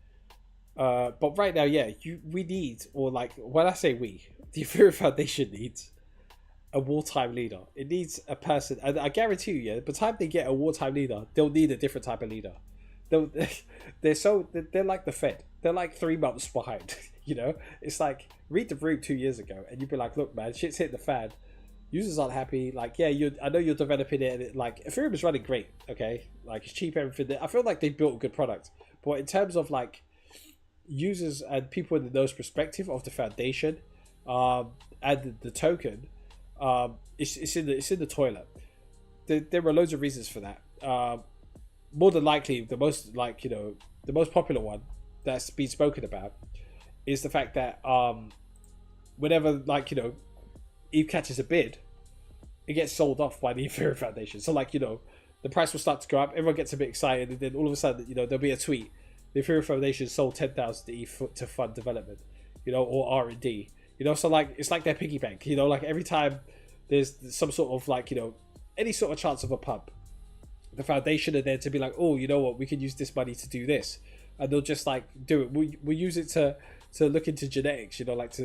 But right now, yeah, we need, or like when I say we, the Ethereum Foundation needs a wartime leader. It needs a person, and I guarantee you, yeah, by the time they get a wartime leader, they'll need a different type of leader. They're like the Fed. They're like 3 months behind. It's like read the room 2 years ago, and you'd be like, look, man, shit's hit the fan. Users aren't happy. Like, yeah, I know you're developing it, and like Ethereum is running great. Okay, like it's cheap, everything. I feel like they built a good product, but in terms of like users and people in those perspective of the foundation, and the token, it's in the toilet. There are loads of reasons for that. More than likely, the most popular one that's been spoken about is the fact that whenever ETH catches a bid, it gets sold off by the Ethereum Foundation. So the price will start to go up, everyone gets a bit excited, and then all of a sudden, there'll be a tweet. The Ethereum Foundation sold 10,000 ETH to fund development, or R&D. So it's like their piggy bank. Like every time there's some sort of any sort of chance of a pump, the foundation are there to be like, oh, you know what, we can use this money to do this, and they'll just do it. We'll use it to look into genetics,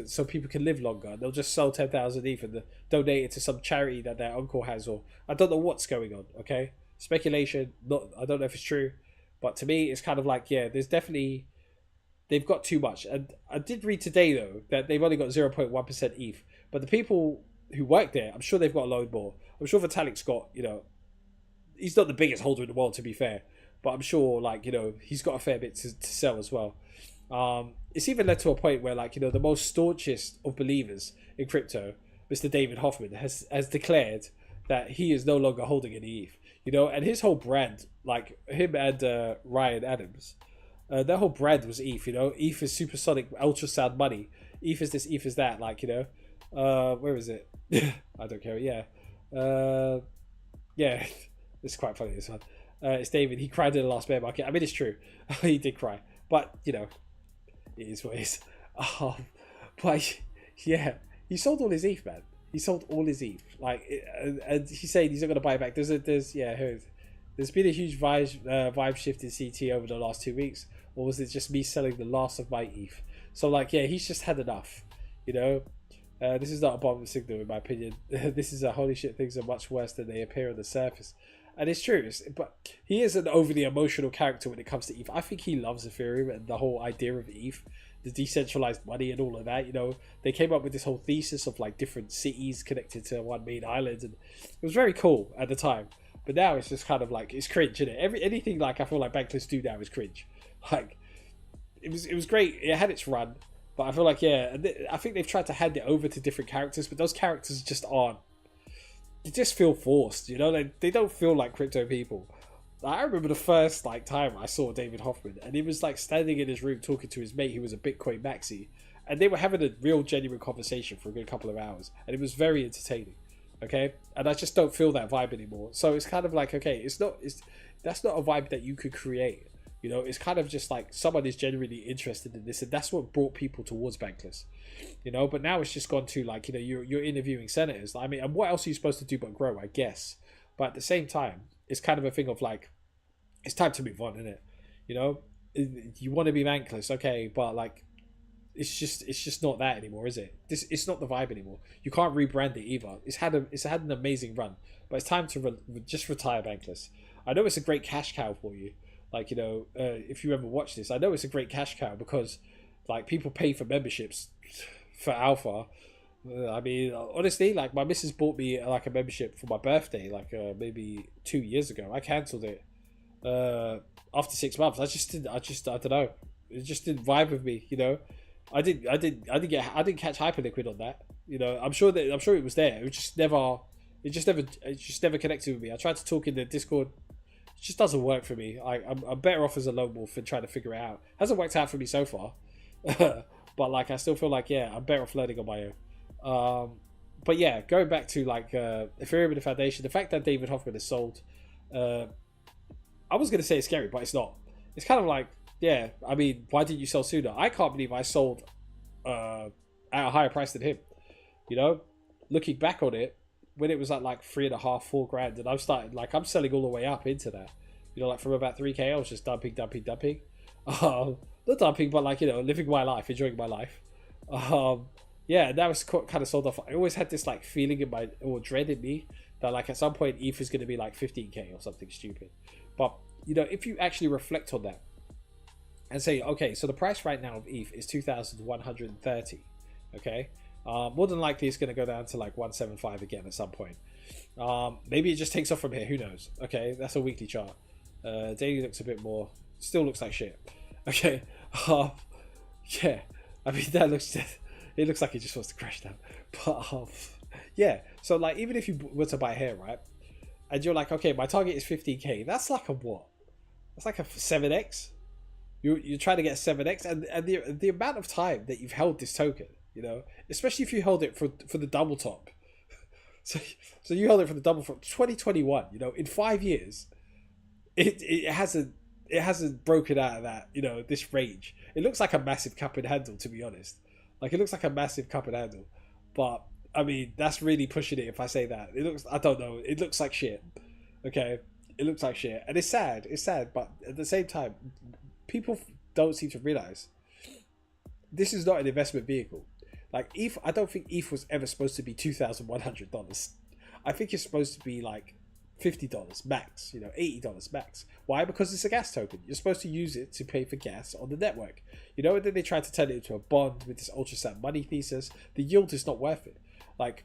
so people can live longer. They'll just sell 10,000 ETH and donate it to some charity that their uncle has, or I don't know what's going on. Okay, speculation. I don't know if it's true, but to me, it's kind of like, yeah, there's definitely, they've got too much. And I did read today though that they've only got 0.1% ETH, but the people who work there, I'm sure they've got a load more. I'm sure Vitalik's got, he's not the biggest holder in the world, to be fair, but I'm sure he's got a fair bit to sell as well. It's even led to a point where the most staunchest of believers in crypto, Mr. David Hoffman, has declared that he is no longer holding any ETH. And his whole brand, like him and Ryan Adams, their whole brand was ETH. ETH is supersonic ultrasound money. ETH is this, ETH is that. Where is it? I don't care. Yeah, yeah. It's quite funny, this one. It's David. He cried in the last bear market. I mean, it's true. He did cry, but it is what it is. But yeah, he sold all his ETH, man. He sold all his ETH. And he's saying he's not going to buy it back. There's been a huge vibe shift in CT over the last 2 weeks, or was it just me selling the last of my ETH? So yeah, he's just had enough. This is not a bomb signal, in my opinion. This is a holy shit. Things are much worse than they appear on the surface. And it's true, but he is an overly emotional character when it comes to ETH. I think he loves Ethereum and the whole idea of ETH, the decentralized money and all of that. They came up with this whole thesis of different cities connected to one main island, and it was very cool at the time. But now it's just kind of it's cringe, isn't it? Anything I feel like Bankless do now is cringe. It was great. It had its run, but I feel I think they've tried to hand it over to different characters, but those characters just aren't. They just feel forced, they don't feel like crypto people. I remember the first time I saw David Hoffman, and he was standing in his room talking to his mate who was a Bitcoin maxi, and they were having a real genuine conversation for a good couple of hours, and it was very entertaining. Okay, and I just don't feel that vibe anymore. So it's kind of like, okay, that's not a vibe that you could create. You know, it's kind of just like someone is genuinely interested in this, and that's what brought people towards Bankless. You know, but now it's just gone to like, you know, you're interviewing senators. I mean, and what else are you supposed to do but grow, I guess. But at the same time, it's kind of a thing of like, it's time to move on, isn't it? You know, you want to be Bankless, okay, but like, it's just not that anymore, is it? It's not the vibe anymore. You can't rebrand it either. It's had an amazing run, but it's time to just retire Bankless. I know it's a great cash cow for you. Like, you know, if you ever watch this, I know it's a great cash cow because like people pay for memberships for Alpha. I mean, honestly, like my missus bought me like a membership for my birthday, like maybe 2 years ago. I cancelled it after 6 months. I don't know. It just didn't vibe with me, you know. I didn't catch Hyperliquid on that. You know, I'm sure it was there. It just never connected with me. I tried to talk in the Discord. It just doesn't work for me. I'm better off as a lone wolf and trying to figure it out. Hasn't worked out for me so far. But like, I still feel like, yeah, I'm better off learning on my own. But yeah, going back to like Ethereum and the Foundation, the fact that David Hoffman is sold, I was gonna say it's scary, but it's not. It's kind of like, yeah, I mean, why didn't you sell sooner? I can't believe I sold at a higher price than him. You know, looking back on it, when it was at like 3.5, 4 grand, and I've started like I'm selling all the way up into that. You know, like from about 3K, I was just dumping. Not dumping, but like, you know, living my life, enjoying my life. Yeah, that was kind of sold off. I always had this like feeling in my, or dread in me, that like at some point ETH is going to be like 15K or something stupid. But you know, if you actually reflect on that and say, okay, so the price right now of ETH is 2,130. Okay, more than likely it's going to go down to like 175 again at some point. Maybe it just takes off from here. Who knows? Okay, that's a weekly chart. Daily looks a bit more. Still looks like shit. Okay. Yeah. I mean, that looks. It looks like it just wants to crash down. But yeah. So like, even if you were to buy here, right, and you're like, okay, my target is 15K. That's like a what? That's like a 7x. You're trying to get a 7x, and the amount of time that you've held this token, you know, especially if you held it for the double top. So you held it for the double top 2021. You know, in 5 years, it hasn't broken out of that, you know, this range. It looks like a massive cup and handle, to be honest. Like, it looks like a massive cup and handle. But I mean, that's really pushing it if I say that. It looks, I don't know, it looks like shit. Okay, it looks like shit, and it's sad. It's sad, but at the same time, people don't seem to realize this is not an investment vehicle. Like ETH, I don't think ETH was ever supposed to be $2,100. I think it's supposed to be like $50 max, you know, $80 max. Why? Because it's a gas token. You're supposed to use it to pay for gas on the network. You know, and then they tried to turn it into a bond with this ultrasound money thesis. The yield is not worth it. Like,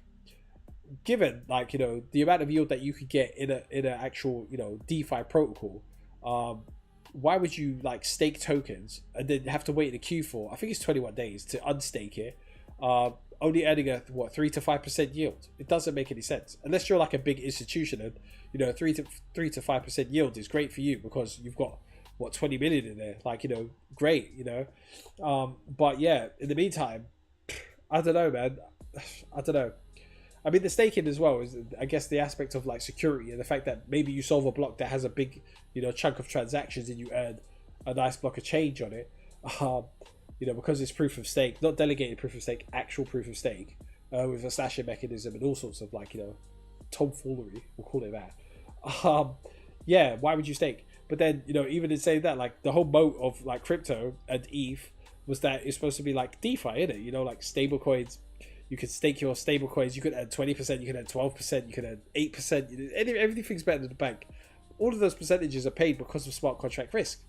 given like, you know, the amount of yield that you could get in an actual, you know, DeFi protocol, why would you like stake tokens and then have to wait in a queue for, I think it's 21 days to unstake it, only earning a 3 to 5% yield? It doesn't make any sense unless you're like a big institution, and you know, 3 to 5% yield is great for you because you've got 20 million in there. Like, you know, great, you know. But yeah, in the meantime, I don't know, man. I don't know. I mean, the staking as well is, I guess, the aspect of like security and the fact that maybe you solve a block that has a big, you know, chunk of transactions and you earn a nice block of change on it. You know, because it's proof of stake, not delegated proof of stake, actual proof of stake, with a slashing mechanism and all sorts of like, you know, tomfoolery, we'll call it that. Yeah, why would you stake? But then, you know, even in saying that, like the whole moat of like crypto and ETH was that it's supposed to be like DeFi, innit? You know, like stable coins. You could stake your stable coins. You could earn 20%. You could earn 12%. You could earn 8%. Everything's better than the bank. All of those percentages are paid because of smart contract risk,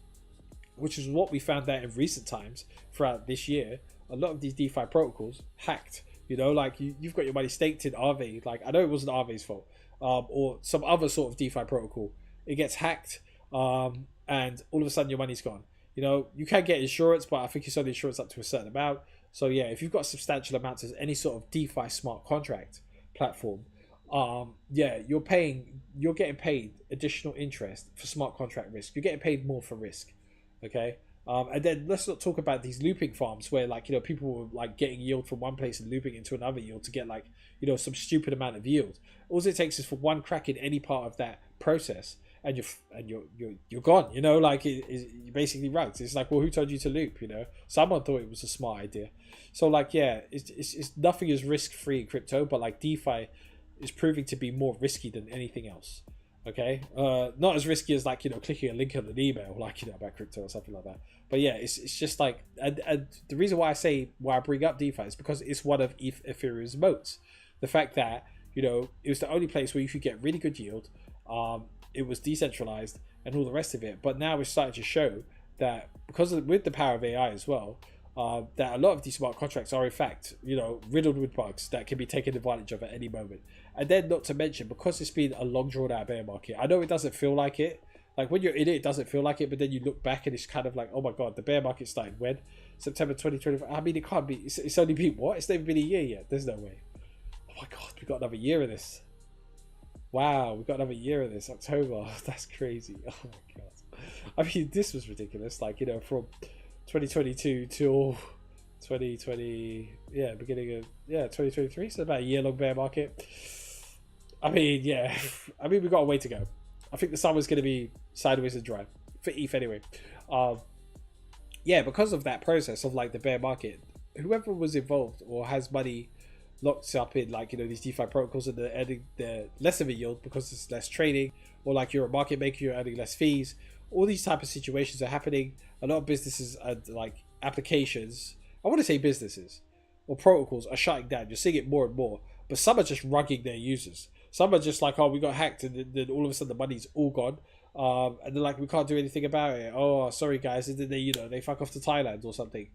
which is what we found out in recent times throughout this year. A lot of these DeFi protocols hacked. You know, like you've got your money staked in Aave. Like, I know it wasn't Aave's fault, or some other sort of DeFi protocol. It gets hacked, and all of a sudden your money's gone. You know, you can get insurance, but I think it's only insurance up to a certain amount. So yeah, if you've got substantial amounts of any sort of DeFi smart contract platform, yeah, you're getting paid additional interest for smart contract risk. You're getting paid more for risk. Okay. And then let's not talk about these looping farms where like people were like getting yield from one place and looping into another yield to get like some stupid amount of yield. All it takes is for one crack in any part of that process, and you're gone. Like you're basically rugged. It's like, well, who told you to loop? Someone thought it was a smart idea. So like, yeah, it's nothing is risk free in crypto, but like DeFi is proving to be more risky than anything else. Okay, not as risky as like clicking a link on an email like about crypto or something like that. But yeah, it's just like, and the reason why I bring up DeFi is because it's one of Ethereum's moats. The fact that it was the only place where you could get really good yield. It was decentralized and all the rest of it. But now we're starting to show that with the power of AI as well, that a lot of these smart contracts are in fact riddled with bugs that can be taken advantage of at any moment. And then not to mention, because it's been a long drawn out bear market, I know it doesn't feel like it. Like when you're in it, it doesn't feel like it, but then you look back and it's kind of like, oh my god, the bear market started when? September 2024. I mean, it can't be. It's only been what? It's not even been a year yet. There's no way. Oh my god, we got another year of this. Wow, we got another year of this. October. That's crazy. Oh my god. I mean, this was ridiculous. Like from 2022 till 2020, beginning of 2023. So about a year long bear market. I mean, yeah. I mean, we've got a way to go. I think the summer's going to be sideways and dry for ETH anyway. Because of that process of like the bear market, whoever was involved or has money locked up in like these DeFi protocols and they're earning less of a yield because there's less trading, or like you're a market maker, you're earning less fees. All these type of situations are happening. A lot of businesses and like applications, I want to say businesses or protocols are shutting down. You're seeing it more and more, but some are just rugging their users. Some are just like, oh, we got hacked, and then all of a sudden the money's all gone, and they're like, we can't do anything about it. Oh, sorry guys, and then they fuck off to Thailand or something,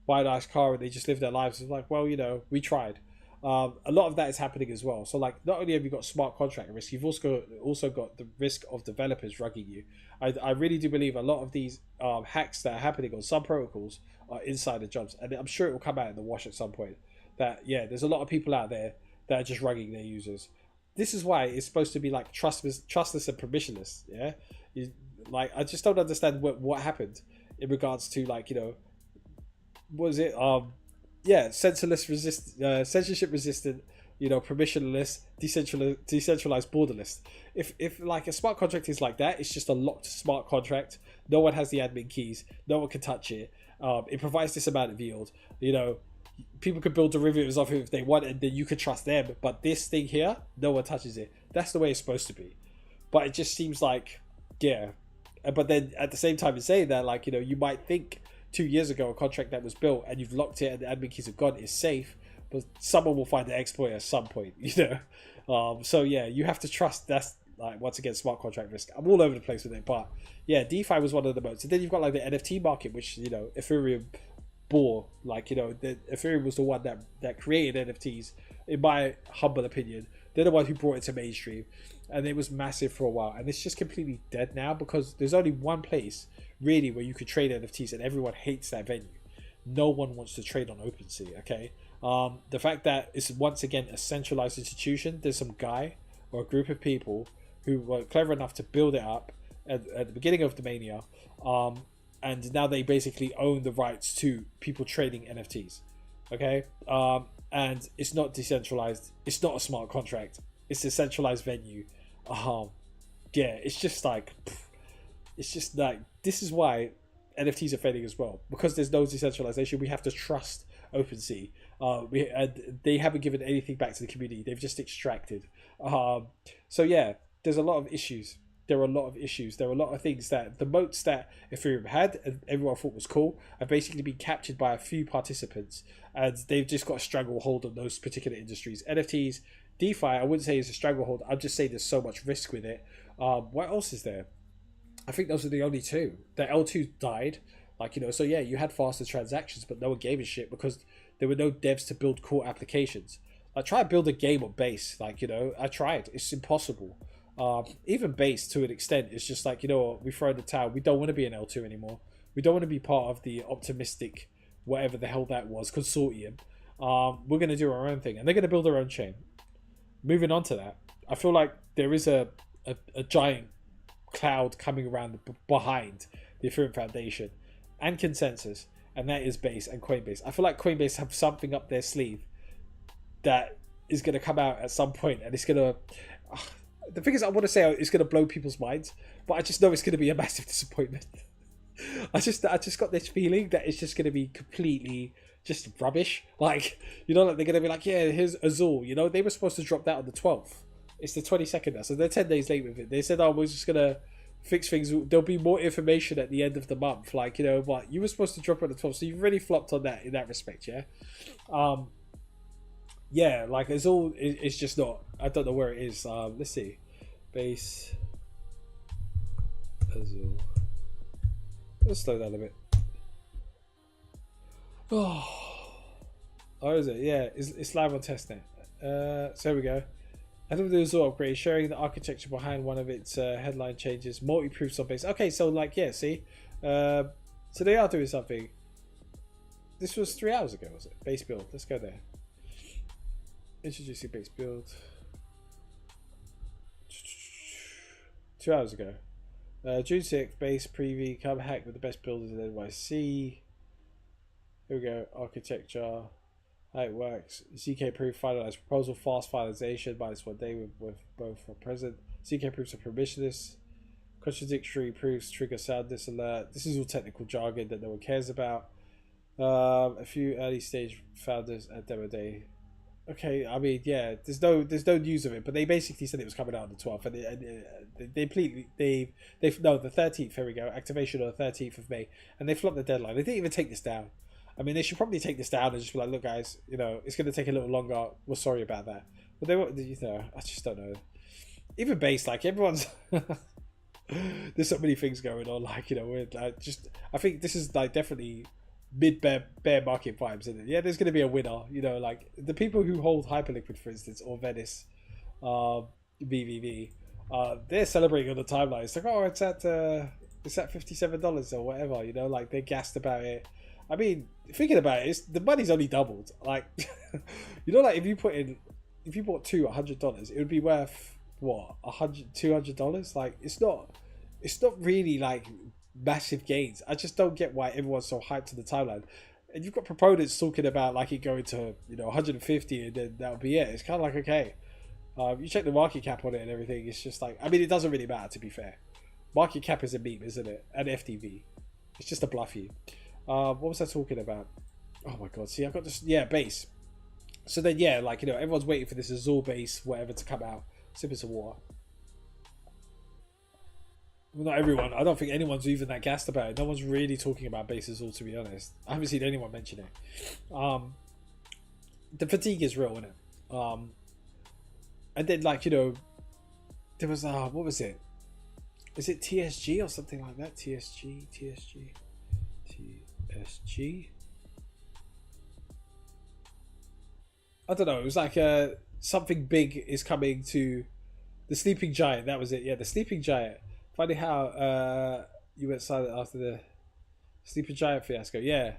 buy a nice car, and they just live their lives. It's like, well, we tried. A lot of that is happening as well. So like, not only have you got smart contract risk, you've also got the risk of developers rugging you. I really do believe a lot of these hacks that are happening on some protocols are insider jobs, and I'm sure it will come out in the wash at some point. That there's a lot of people out there that are just rugging their users. This is why it's supposed to be like trustless and permissionless. I just don't understand what happened in regards to like was it censorship resistant, permissionless, decentralized, borderless. If like a smart contract is like that, it's just a locked smart contract. No one has the admin keys. No one can touch it. It provides this amount of yield. People could build derivatives of it if they want, and then you could trust them. But this thing here, no one touches it. That's the way it's supposed to be. But it just seems like, But then at the same time, in saying that, like you might think 2 years ago a contract that was built and you've locked it and the admin keys are gone is safe, but someone will find the exploit at some point. So you have to trust. That's like, once again, smart contract risk. I'm all over the place with it, but DeFi was one of the most. And then you've got like the NFT market, which Ethereum bore. Like the Ethereum was the one that created NFTs, in my humble opinion. They're the one who brought it to mainstream, and it was massive for a while, and it's just completely dead now because there's only one place really where you could trade NFTs, and everyone hates that venue. No one wants to trade on OpenSea. Okay, the fact that it's once again a centralized institution. There's some guy or a group of people who were clever enough to build it up at the beginning of the mania, and now they basically own the rights to people trading NFTs. Okay, and it's not decentralized. It's not a smart contract. It's a centralized venue. It's just like, this is why NFTs are failing as well, because there's no decentralization. We have to trust OpenSea. And they haven't given anything back to the community. They've just extracted. There's a lot of issues. There are a lot of issues. There are a lot of things that the moats that Ethereum had and everyone thought was cool have basically been captured by a few participants, and they've just got a stranglehold on those particular industries. NFTs, DeFi, I wouldn't say is a stranglehold. I'd just say there's so much risk with it. What else is there? I think those are the only two. The L2 died. You had faster transactions, but no one gave a shit because there were no devs to build core applications. I tried to build a game on Base. I tried. It's impossible. Even Base, to an extent, is just like, we throw in the towel. We don't want to be an L2 anymore. We don't want to be part of the optimistic, whatever the hell that was, consortium. We're going to do our own thing. And they're going to build their own chain. Moving on to that, I feel like there is a giant cloud coming around behind the Ethereum Foundation. and consensus, and that is Base and Coinbase. I feel like Coinbase have something up their sleeve that is going to come out at some point, and it's going to. The thing is, I want to say it's going to blow people's minds, but I just know it's going to be a massive disappointment. I just got this feeling that it's just going to be completely just rubbish. Like, you know, like they're going to be like, yeah, here's Azul. You know, they were supposed to drop that on the 12th. It's the 22nd now, so they're 10 days late with it. They said, oh, we're just going to fix things. There'll be more information at the end of the month. Like, you know, what you were supposed to drop on the 12th, so you've really flopped on that in that respect, yeah? Yeah, like Azul it's just not. I don't know where it is. Let's see. Base Azul. Let's slow down a bit. Oh, is it? Yeah, it's live on testnet. So here we go. I think the Azul upgrade, sharing the architecture behind one of its headline changes, multi-proofs on base. Okay, so like, yeah, see? So they are doing something. This was 3 hours ago, was it? Base build. Let's go there. Introducing base build. 2 hours ago. June 6th, base preview, come hack with the best builders in NYC. Here we go, architecture, how it works. ZK proof finalized proposal, fast finalization, -1 day with both are present. ZK proofs are permissionless. Contradictory proofs trigger soundness alert. This is all technical jargon that no one cares about. A few early stage founders at demo day. Okay, I mean, yeah, there's no news of it, but they basically said it was coming out on the 12th, and they no, the 13th. Here we go, activation on the 13th of May, and they flopped the deadline. They didn't even take this down. I mean, they should probably take this down and just be like, look, guys, you know, it's going to take a little longer. We're sorry about that, but they were, you know, I just don't know. Even Base, like everyone's, there's so many things going on. Like, you know, we're like I think this is like definitely mid bear market vibes, isn't it? Yeah, there's going to be a winner. You know, like the people who hold Hyperliquid, for instance, or Venice, BVV, they're celebrating on the timeline. It's like, oh, it's at $57 or whatever. You know, like they're gassed about it. I mean, thinking about it, the money's only doubled. Like, you know, like if you bought two $100, it would be worth what, $200. Like, it's not really like massive gains. I just don't get why everyone's so hyped to the timeline. And you've got proponents talking about like it going to, you know, 150 and then that'll be it. It's kind of like, okay, you check the market cap on it and everything. It's just like, I mean, it doesn't really matter, to be fair. Market cap is a meme, isn't it? And FTV, it's just a bluffy. What was I talking about? Oh my god, see, I got this, yeah, base. So then, yeah, like, you know, everyone's waiting for this Azul base, whatever, to come out. Sipping some water. Well, not everyone. I don't think anyone's even that gassed about it. No one's really talking about base Azul, to be honest. I haven't seen anyone mention it. The fatigue is real, isn't it? And then, like, you know, there was, what was it? Is it TSG or something like that? TSG. I don't know. It was like something big is coming to the Sleeping Giant. That was it. Yeah, the Sleeping Giant. Funny how you went silent after the Sleeping Giant fiasco. Yeah.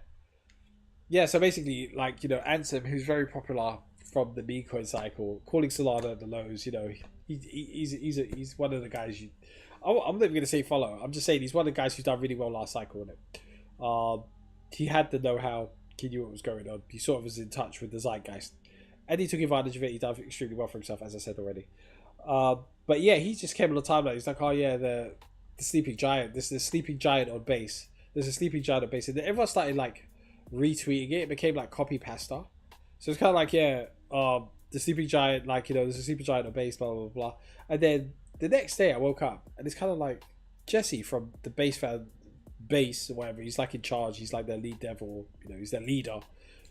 So basically, like, you know, Ansem, who's very popular from the meme coin cycle, calling Solana at the lows. You know, he's one of the guys you. I'm not even gonna say follow. I'm just saying he's one of the guys who's done really well last cycle in it. He had the know-how. He knew what was going on. He sort of was in touch with the zeitgeist, and he took advantage of it. He done extremely well for himself, as I said already. But yeah, he just came on the timeline. He's like, oh yeah, the Sleeping Giant. This is the Sleeping Giant on base. There's a Sleeping Giant on base, and everyone started like retweeting it. It became like copy pasta. So it's kind of like, yeah, the Sleeping Giant, like, you know, there's a Sleeping Giant on base, blah blah blah. And then the next day, I woke up, and it's kind of like Jesse from the base or whatever. He's like in charge. He's like their lead devil. You know, he's their leader,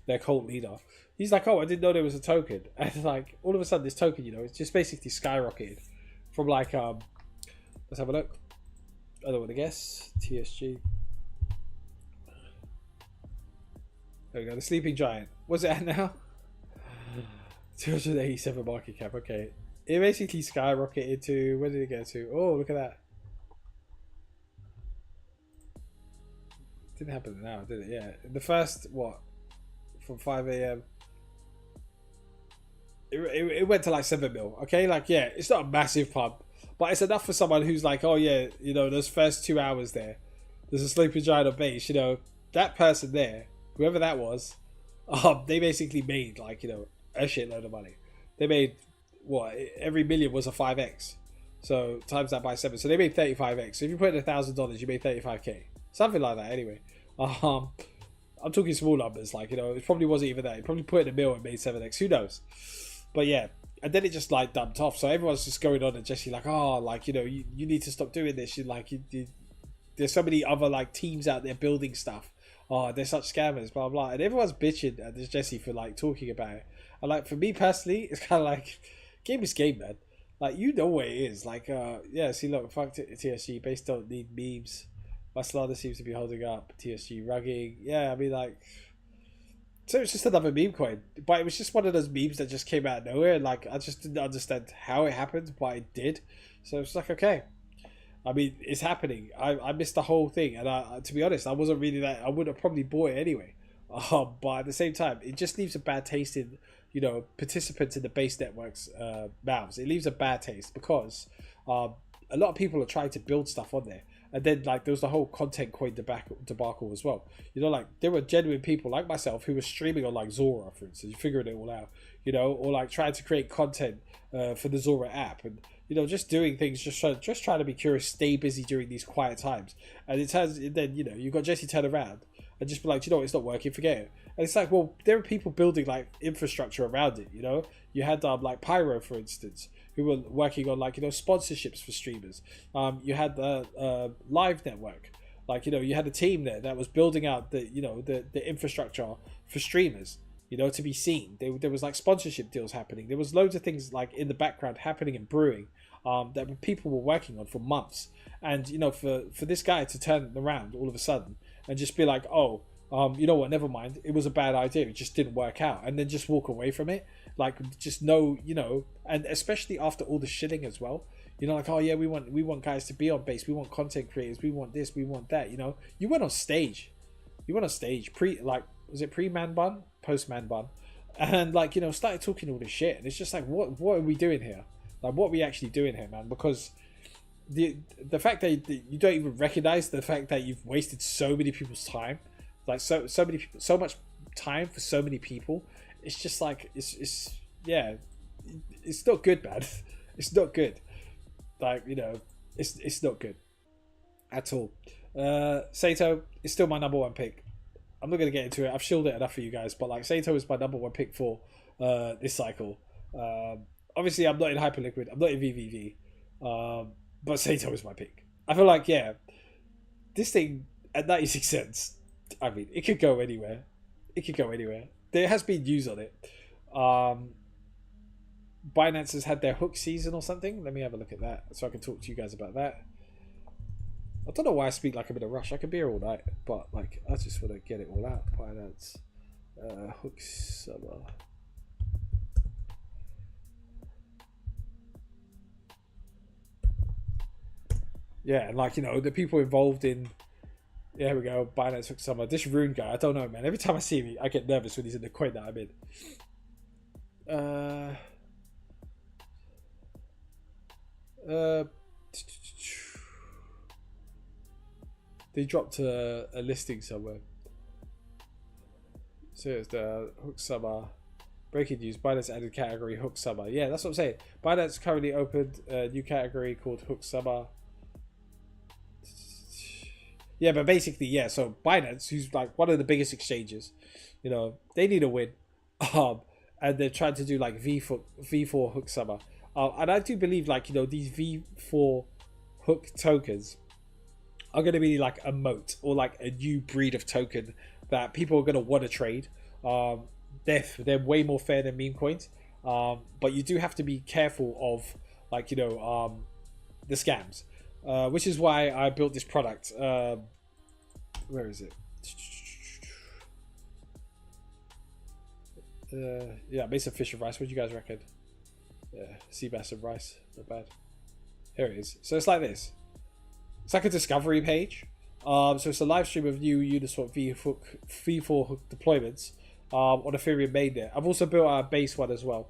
their cult leader. He's like, oh, I didn't know there was a token. And like all of a sudden, this token, you know, it's just basically skyrocketed from like let's have a look. I don't want to guess. TSG. There we go. The Sleeping Giant. What's it at now? 287 market cap. Okay. It basically skyrocketed to, where did it go to? Oh, look at that. Didn't happen now, did it? Yeah. The first, what? From 5 a.m. It went to like 7 mil. Okay, like, yeah, it's not a massive pump, but it's enough for someone who's like, oh yeah, you know, those first 2 hours there, there's a sleeping giant on base. You know, that person there, whoever that was, they basically made like, you know, a shitload of money. They made what, every million was a 5x. So times that by 7. So they made 35x. So if you put in $1,000, you made 35k. Something like that anyway. I'm talking small numbers, like, you know, it probably wasn't even that. It probably put in a mil and made 7x. Who knows? But yeah. And then it just like dumped off. So everyone's just going on and Jesse like, oh, like, you know, you need to stop doing this. You like, there's so many other like teams out there building stuff. Oh, they're such scammers, blah blah. And everyone's bitching at this Jesse for like talking about it. And like for me personally, it's kind of like game is game, man. Like, you know what it is. Like, yeah. See, look, fuck TSG. Base don't need memes. My slider seems to be holding up. TSG rugging. Yeah, I mean, like, so it's just another meme coin. But it was just one of those memes that just came out of nowhere. Like, I just didn't understand how it happened, but it did. So it's like, okay. I mean, it's happening. I missed the whole thing. And to be honest, I wasn't really that. I would have probably bought it anyway. But at the same time, it just leaves a bad taste in, you know, participants in the base network's mouths. It leaves a bad taste because a lot of people are trying to build stuff on there. And then, like, there was the whole content coin debacle as well. You know, like, there were genuine people like myself who were streaming on, like, Zora, for instance, figuring it all out, you know, or, like, trying to create content for the Zora app. And, you know, just doing things, just trying to be curious, stay busy during these quiet times. And then, you know, you got Jesse turn around and just be like, you know, it's not working, forget it. And it's like, well, there are people building, like, infrastructure around it, you know? You had, like, Pyro, for instance, who were working on, like, you know, sponsorships for streamers. You had the Live Network. Like, you know, you had a team there that was building out the, you know, the infrastructure for streamers, you know, to be seen. There was, like, sponsorship deals happening. There was loads of things, like, in the background happening and brewing that people were working on for months. And, you know, for this guy to turn around all of a sudden and just be like, oh, you know what, never mind, it was a bad idea, it just didn't work out, and then just walk away from it, like, just know, you know, and especially after all the shitting as well, you know, like, oh yeah, we want guys to be on base, we want content creators, we want this, we want that, you know, you went on stage pre-man bun, post-man bun, and, like, you know, started talking all this shit, and it's just like, what are we doing here? Like, what are we actually doing here, man? Because the fact that you don't even recognize the fact that you've wasted so many people's time, like so many people, so much time for so many people. It's just like, it's not good, man. It's not good. Like, you know, it's not good at all. Sato is still my number one pick. I'm not gonna get into it. I've shielded it enough for you guys, but like, Sato is my number one pick for this cycle. Obviously, I'm not in Hyperliquid. I'm not in VVV. But Sato is my pick. I feel like, yeah, this thing at 96 cents. I mean, it could go anywhere. There has been news on it. Binance has had their hook season or something. Let me have a look at that so I can talk to you guys about that. I don't know why I speak like I'm in a rush. I could be here all night, but like, I just want to get it all out. Binance hook summer. Yeah, and like, you know, the people involved in, yeah, here we go, Binance hook summer. This Rune guy, I don't know, man. Every time I see him, I get nervous when he's in the coin that I'm in. They dropped a listing somewhere. So it's the hook summer. Breaking news, Binance added category hook summer. Yeah, that's what I'm saying. Binance currently opened a new category called hook summer. Yeah, but basically, yeah, so Binance, who's like one of the biggest exchanges, you know, they need a win. And they're trying to do like V4 hook summer. And I do believe, like, you know, these V4 hook tokens are going to be like a moat or like a new breed of token that people are going to want to trade. They're way more fair than meme coins. But you do have to be careful of, like, you know, the scams. Which is why I built this product. Where is it? Yeah, I made some fish and rice. What do you guys reckon? Sea bass and rice. Not bad. Here it is. So it's like this. It's like a discovery page. So it's a live stream of new Uniswap V4 hook deployments on Ethereum mainnet. I've also built a base one as well.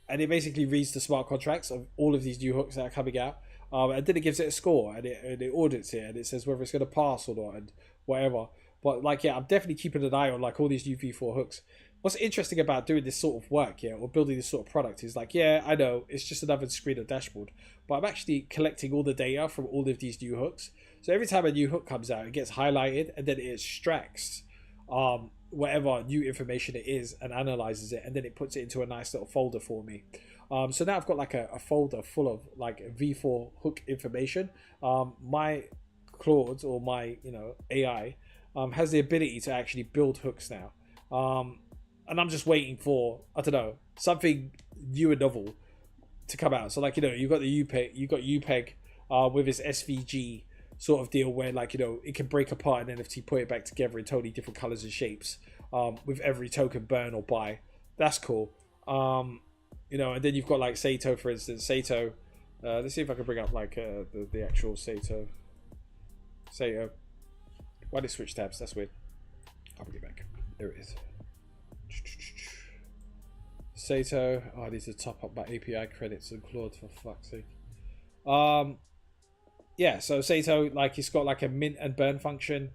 And it basically reads the smart contracts of all of these new hooks that are coming out. and then it gives it a score, and it audits it, and it says whether it's going to pass or not, and whatever. But like, yeah, I'm definitely keeping an eye on like all these new V4 hooks. What's interesting about doing this sort of work, yeah, or building this sort of product is like, yeah, I know it's just another screen or dashboard, but I'm actually collecting all the data from all of these new hooks. So every time a new hook comes out, it gets highlighted, and then it extracts whatever new information it is and analyzes it, and then it puts it into a nice little folder for me. So now I've got like a folder full of like V4 hook information. My Claude, or my AI, has the ability to actually build hooks now. And I'm just waiting for, I don't know, something new and novel to come out. So like, you've got the UPEG with its SVG sort of deal, where like, it can break apart an NFT, put it back together in totally different colors and shapes, with every token burn or buy. That's cool. And then you've got like Sato, for instance. Sato, let's see if I can bring up like the actual Sato. Why did it switch tabs? That's weird. I'll bring it back. There it is. Sato. Oh, I need to top up my API credits and Claude, for fuck's sake. Yeah, so Sato, like, it's got like a mint and burn function.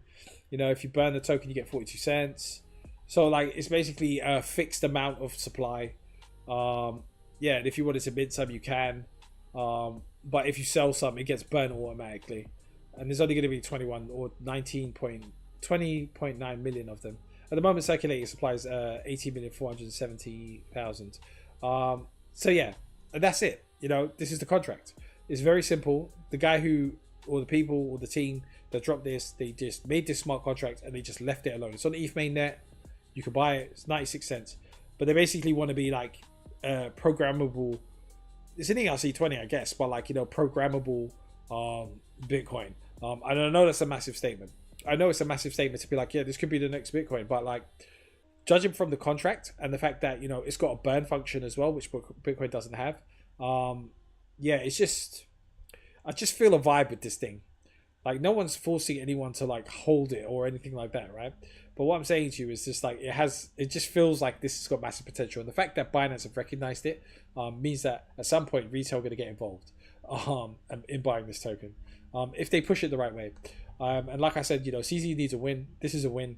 If you burn the token, you get 42 cents. So like, it's basically a fixed amount of supply. Yeah, and if you wanted to mint some, you can. But if you sell some, it gets burned automatically. And there's only going to be 21 or 20.9 million of them. At the moment, circulating supply is 18,470,000. So yeah, and that's it. This is the contract. It's very simple. The guy or the people, or the team that dropped this, they just made this smart contract and they just left it alone. It's on the ETH mainnet. You can buy it. It's 96 cents. But they basically want to be like programmable. It's an ERC20, I guess, but like, programmable Bitcoin. And I know that's a massive statement. I know it's a massive statement to be like, yeah, this could be the next Bitcoin, but like, judging from the contract and the fact that it's got a burn function as well, which Bitcoin doesn't have. Yeah, it's just, I just feel a vibe with this thing. Like, no one's forcing anyone to like hold it or anything like that, right? But what I'm saying to you is just like, it just feels like this has got massive potential, and the fact that Binance have recognized it means that at some point retail are going to get involved in buying this token, if they push it the right way. And like I said, CZ needs a win. This is a win.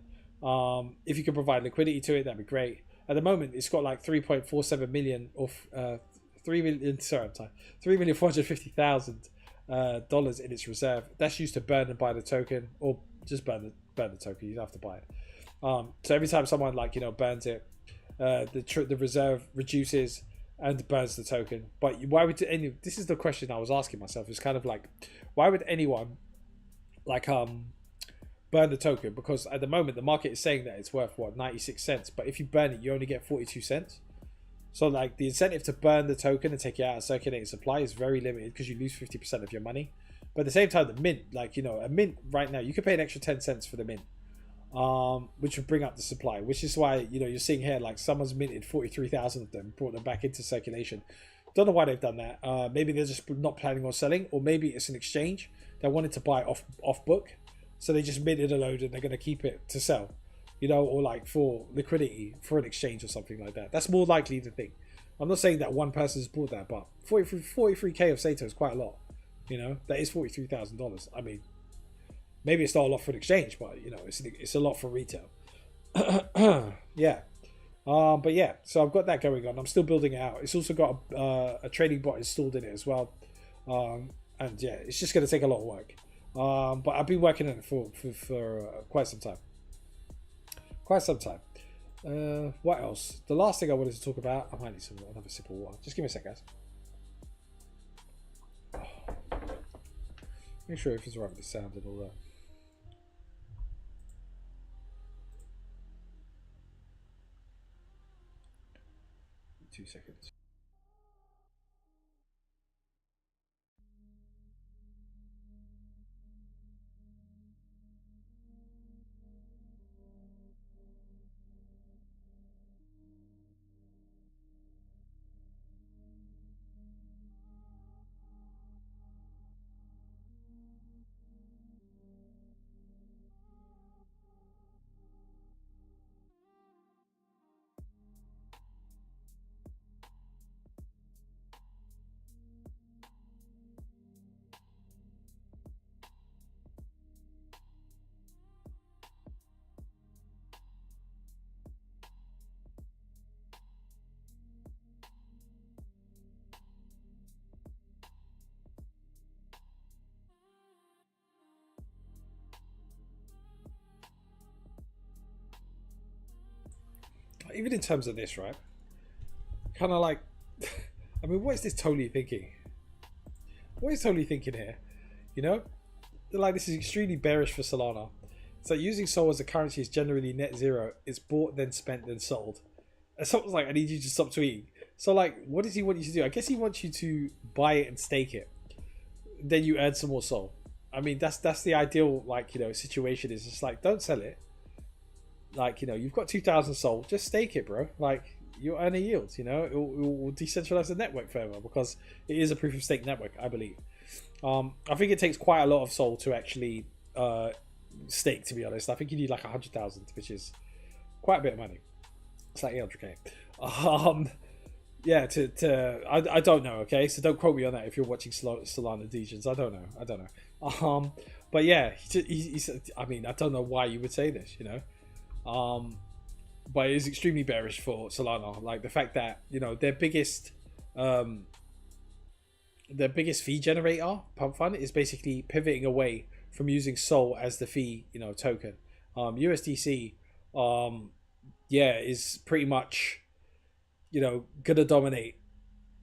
If you can provide liquidity to it, that'd be great. At the moment, it's got like 3.47 million of 3,450,000 dollars in its reserve. That's used to burn and buy the token, or just burn the token. You don't have to buy it. So every time someone like burns it, the reserve reduces and burns the token. But why would this is the question I was asking myself. It's kind of like, why would anyone like burn the token? Because at the moment the market is saying that it's worth 96 cents, but if you burn it, you only get 42 cents. So like, the incentive to burn the token and take it out of circulating supply is very limited, because you lose 50% of your money. But at the same time, the mint, like, a mint right now, you could pay an extra 10 cents for the mint, which would bring up the supply, which is why you're seeing here like someone's minted 43,000 of them, brought them back into circulation. Don't know why they've done that. Maybe they're just not planning on selling, or maybe it's an exchange that wanted to buy off book, so they just minted a load and they're going to keep it to sell, or like for liquidity for an exchange or something like that. That's more likely the thing. I'm not saying that one person's bought that, but 43k of Sato is quite a lot. That is $43,000. I mean, maybe it's not a lot for an exchange, but it's a lot for retail. Yeah. But yeah, so I've got that going on. I'm still building it out. It's also got a trading bot installed in it as well. And yeah, it's just going to take a lot of work. But I've been working on it for quite some time. What else? The last thing I wanted to talk about, I might need another sip of water. Just give me a sec, guys. Make sure everything's right with the sound and all that. 2 seconds. even in terms of this, right? Kind of like, I mean, what is this totally thinking? What is totally thinking here? You know, they're like, this is extremely bearish for Solana. It's like using Sol as a currency is generally net zero. It's bought, then spent, then sold. And someone's like, I need you to stop tweeting. So like, what does he want you to do? I guess he wants you to buy it and stake it. Then you earn some more Sol. I mean, that's the ideal, like, you know, situation. Is just like, don't sell it. Like, you know, you've got 2,000 Sol, just stake it, bro. Like, you'll earn a yield, you know. It will decentralize the network further because it is a proof of stake network, I believe. I think it takes quite a lot of Sol to actually stake, to be honest. I think you need like 100,000, which is quite a bit of money. It's like 800k. Yeah, I don't know, okay? So don't quote me on that if you're watching Solana Degens. I don't know. But yeah, he said, I mean, I don't know why you would say this, you know? But it is extremely bearish for Solana. Like the fact that, you know, their biggest fee generator, Pump.Fun, is basically pivoting away from using Sol as the fee, you know, token. USDC, yeah, is pretty much, you know, gonna dominate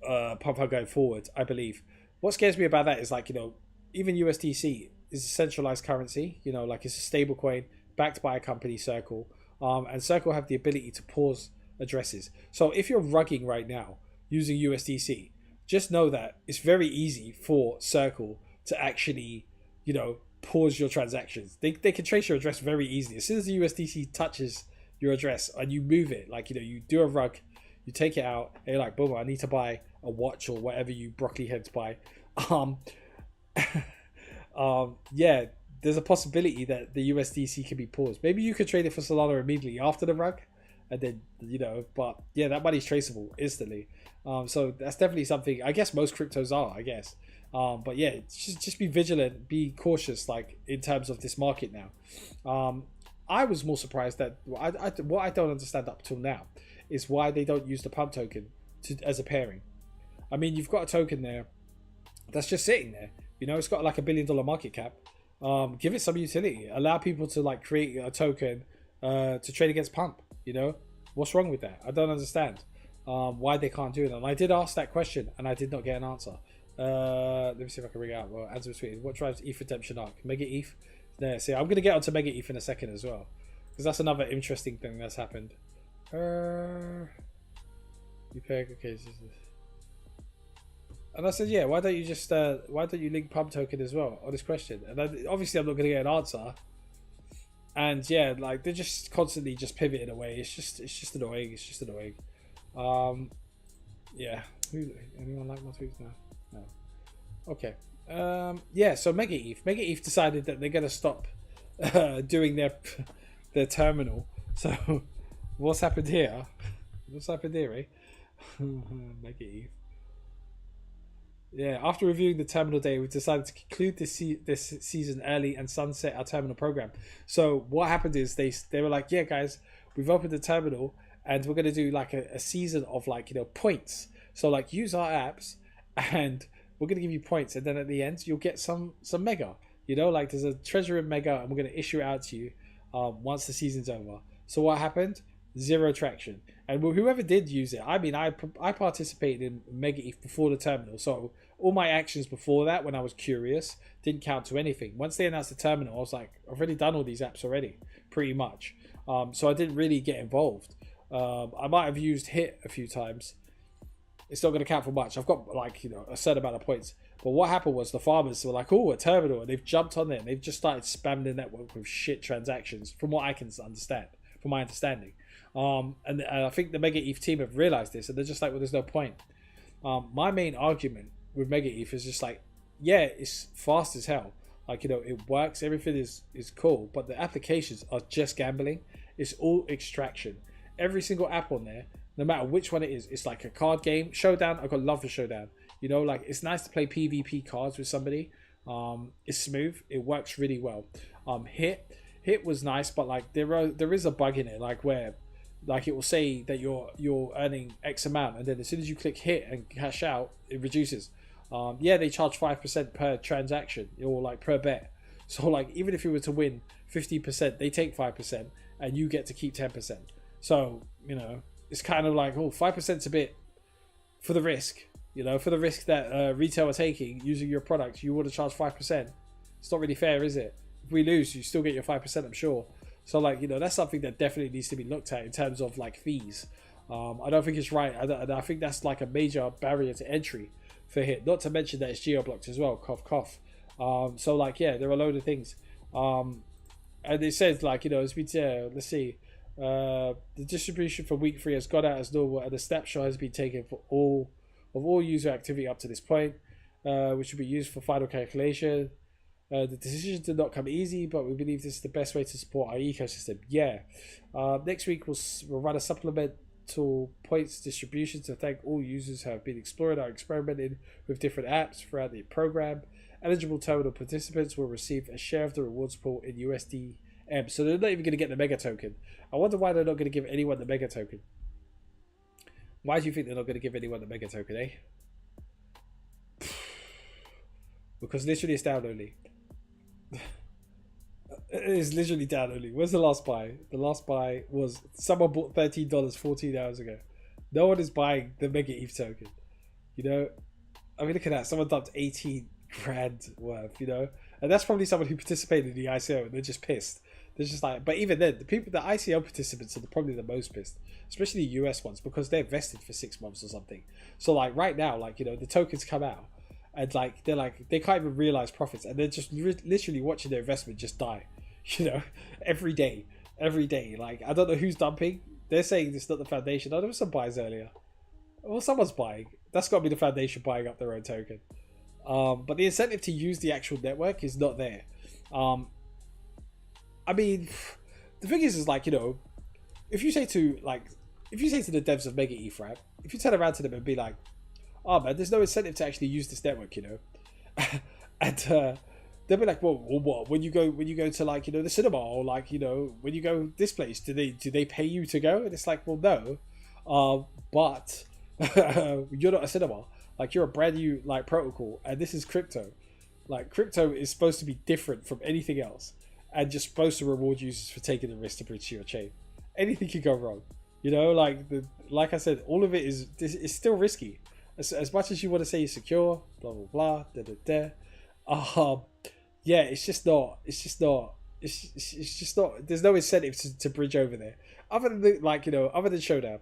Pump.Fun going forward, I believe. What scares me about that is, like, you know, even USDC is a centralized currency, you know, like it's a stable coin backed by a company, Circle, and Circle have the ability to pause addresses. So if you're rugging right now using USDC, just know that it's very easy for Circle to actually, you know, pause your transactions. They can trace your address very easily. As soon as the USDC touches your address and you move it, like, you know, you do a rug, you take it out, and you're like, boom, I need to buy a watch or whatever you broccoli heads buy. Yeah, there's a possibility that the USDC can be paused. Maybe you could trade it for Solana immediately after the rug, and then, you know, but yeah, that money's traceable instantly. So that's definitely something, I guess most cryptos are, I guess. But yeah, just be vigilant, be cautious, like, in terms of this market now. I was more surprised that what I don't understand up till now is why they don't use the Pump token as a pairing. I mean, you've got a token there that's just sitting there. You know, it's got like $1 billion market cap. Give it some utility. Allow people to, like, create a token to trade against Pump. You know, what's wrong with that? I don't understand why they can't do it. And I did ask that question and I did not get an answer. Let me see if I can ring it out. Well, answer tweeted. What drives ETH redemption arc? Megaeth. Yeah, see, I'm gonna get onto Megaeth in a second as well, because that's another interesting thing that's happened. You pay, okay. And I said, yeah, why don't you link Pump token as well on this question? And then, obviously I'm not gonna get an answer. And yeah, like, they're just constantly just pivoting away. It's just annoying. It's just annoying. Yeah. Anyone like my tweets now? No. Okay. Yeah, so Megaeth decided that they're going to stop doing their terminal. So what's happened here? What's happened here, eh? Megaeth. Yeah, after reviewing the terminal data, we decided to conclude this season early and sunset our terminal program. So what happened is they were like, yeah, guys, we've opened the terminal and we're going to do like a season of, like, you know, points. So, like, use our apps and we're going to give you points, and then at the end you'll get some mega, you know, like there's a treasure in mega and we're going to issue it out to you once the season's over. So what happened? Zero traction. And whoever did use it, I mean, I participated in Megaeth before the terminal, so all my actions before that, when I was curious, didn't count to anything. Once they announced the terminal, I was like, I've already done all these apps already, pretty much. So I didn't really get involved. I might have used Hit a few times. It's not going to count for much. I've got, like, you know, a certain amount of points. But what happened was the farmers were like, oh, a terminal. And they've jumped on there and they've just started spamming the network with shit transactions, from what I can understand, from my understanding. And I think the Megaeth team have realized this, and they're just like, well, there's no point. My main argument with Megaeth is just like, yeah, it's fast as hell. Like, you know, it works. Everything is cool. But the applications are just gambling. It's all extraction. Every single app on there, no matter which one it is, it's like a card game. Showdown, I've got love for Showdown. You know, like, it's nice to play PvP cards with somebody. It's smooth. It works really well. Hit was nice, but, like, there is a bug in it, like, where, like, it will say that you're earning X amount, and then as soon as you click hit and cash out, it reduces. Yeah, they charge 5% per transaction, or, like, per bet. So, like, even if you were to win 50%, they take 5%, and you get to keep 10%. So you know, it's kind of like, oh, 5%'s a bit for the risk. You know, for the risk that retail are taking using your product, you want to charge 5%. It's not really fair, is it? If we lose, you still get your 5%, I'm sure. So, like, you know, that's something that definitely needs to be looked at in terms of, like, fees. I don't think it's right. I think that's, like, a major barrier to entry for Hit. Not to mention that it's geo-blocked as well. Cough, cough. So, like, yeah, there are a load of things. And it says, like, you know, it's been, let's see. The distribution for week 3 has gone out as normal, and the snapshot has been taken for all user activity up to this point, which will be used for final calculation. The decision did not come easy, but we believe this is the best way to support our ecosystem. Yeah. Next week we'll run a supplemental points distribution to thank all users who have been exploring or experimenting with different apps throughout the program. Eligible terminal participants will receive a share of the rewards pool in USDM. So they're not even going to get the Mega token. I wonder why they're not going to give anyone the Mega token. Why do you think they're not going to give anyone the Mega token, eh? Because literally it's down only. It is literally down only. Where's the last buy? The last buy was someone bought $13 14 hours ago. No one is buying the Megaeth token. You know, I mean, look at that. Someone dumped 18 grand worth, you know, and that's probably someone who participated in the ICO and they're just pissed. They're just like, but even then, the ICO participants are probably the most pissed, especially the US ones, because they're vested for 6 months or something. So like right now, like, you know, the tokens come out and like they can't even realize profits, and they're just literally watching their investment just die, you know, every day. Like, I don't know who's dumping. They're saying it's not the foundation. I know some buys earlier. Well, someone's buying. That's got to be the foundation buying up their own token. But the incentive to use the actual network is not there. I mean, the thing is like, you know, if you say to the devs of Megaeth, right, if you turn around to them and be like, oh man, there's no incentive to actually use this network, you know, and they'll be like, well, what? When you go to, like, you know, the cinema, or like, you know, when you go this place, do they pay you to go? And it's like, well, no, but you're not a cinema. Like, you're a brand new, like, protocol, and this is crypto. Like, crypto is supposed to be different from anything else, and just supposed to reward users for taking the risk to bridge to your chain. Anything could go wrong, you know. Like I said, all of it is still risky. As much as you want to say you're secure, blah blah blah, da da da. Yeah, it's just not. It's just not. There's no incentive to bridge over there, other than other than Showdown.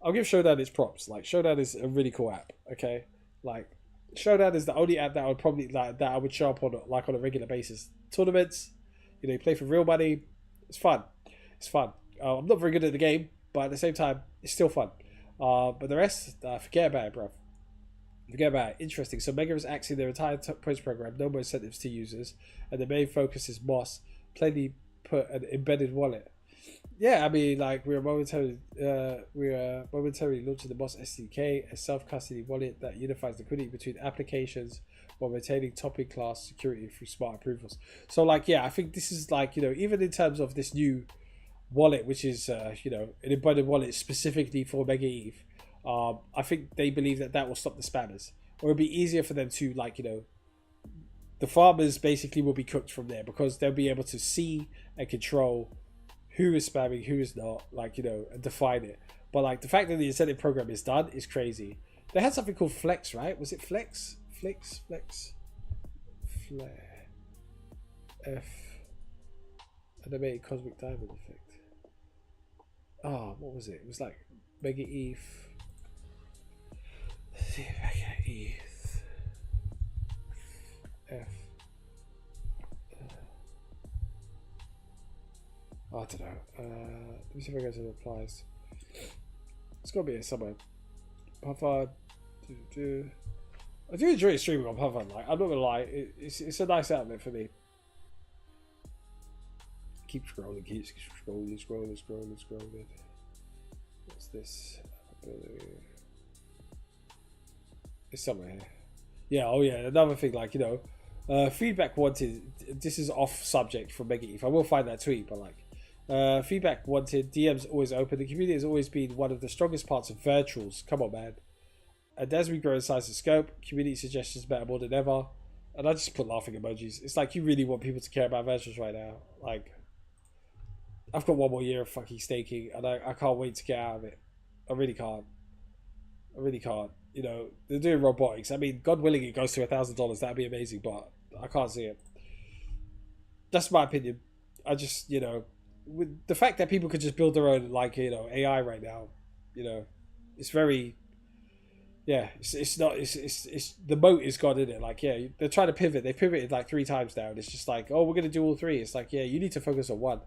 I'll give Showdown its props. Like, Showdown is a really cool app. Okay, like, Showdown is the only app that I would probably that I would show up on a regular basis. Tournaments, you know, you play for real money. It's fun. I'm not very good at the game, but at the same time, it's still fun. But the rest, forget about it, bro. Forget about it. Interesting. So Megaeth is axing their entire points program. No more incentives to users, and the main focus is Moss. Plainly put, an embedded wallet. Yeah, I mean, like, we are momentarily launching the Moss SDK, a self-custody wallet that unifies liquidity between applications while maintaining top-in-class security through smart approvals. So, like, yeah, I think this is, like, you know, even in terms of this new wallet, which is, you know, an embedded wallet specifically for Megaeth, I think they believe that will stop the spammers, or it'll be easier for them to, like, you know, the farmers basically will be cooked from there, because they'll be able to see and control who is spamming, who is not, like, you know, and define it. But, like, the fact that the incentive program is done is crazy. They had something called Flex, right? Was it Flex? Flare. F. And they made a Cosmic Diamond effect. Oh, what was it? It was like Megaeth. Let's see, Megaeth. F. I don't know. Let me see if I go to the replies. It's got to be here somewhere. Pump.Fun. I do enjoy streaming on Pump.Fun. Like, I'm not gonna lie, it's a nice outlet for me. Keep scrolling. What's this? It's somewhere here. Yeah. Oh yeah. Another thing, like, you know, feedback wanted. This is off subject from Megaeth. I will find that tweet, but like, feedback wanted. DMs always open. The community has always been one of the strongest parts of virtuals. Come on, man. And as we grow in size and scope, community suggestions matter more than ever. And I just put laughing emojis. It's like, you really want people to care about virtuals right now. Like, I've got one more year of fucking staking, and I can't wait to get out of it. I really can't. I really can't. You know, they're doing robotics. I mean, God willing, it goes to $1,000. That'd be amazing, but I can't see it. That's my opinion. I just, you know, with the fact that people could just build their own, like, you know, AI right now, you know, it's very, yeah, it's not, it's the moat is gone in it. Like, yeah, they're trying to pivot. They pivoted like 3 times now, and it's just like, oh, we're gonna do all three. It's like, yeah, you need to focus on one.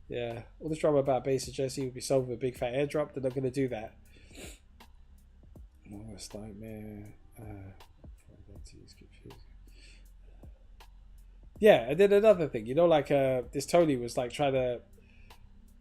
Yeah, all this drama about base and Jesse will be solved with a big fat airdrop. They're not gonna do that. Worst nightmare. Yeah, and then another thing, you know, like this Tony was like trying to,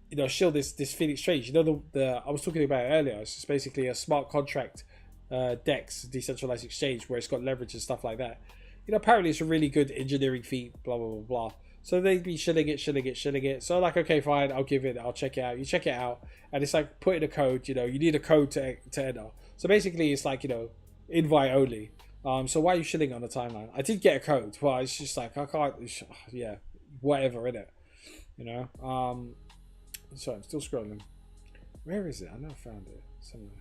you know, shield this Phoenix trade. You know, the I was talking about it earlier. It's just basically a smart contract DEX, decentralized exchange, where it's got leverage and stuff like that. You know, apparently it's a really good engineering feat. Blah blah blah blah. So they'd be shilling it. So like, okay, fine, I'll give it. I'll check it out. You check it out, and it's like put in a code. You know, you need a code to enter. So basically, it's like, you know, invite only. So why are you shilling on the timeline? I did get a code, but it's just like I can't. Yeah, whatever in it. You know. Sorry, I'm still scrolling. Where is it? I know I found it somewhere.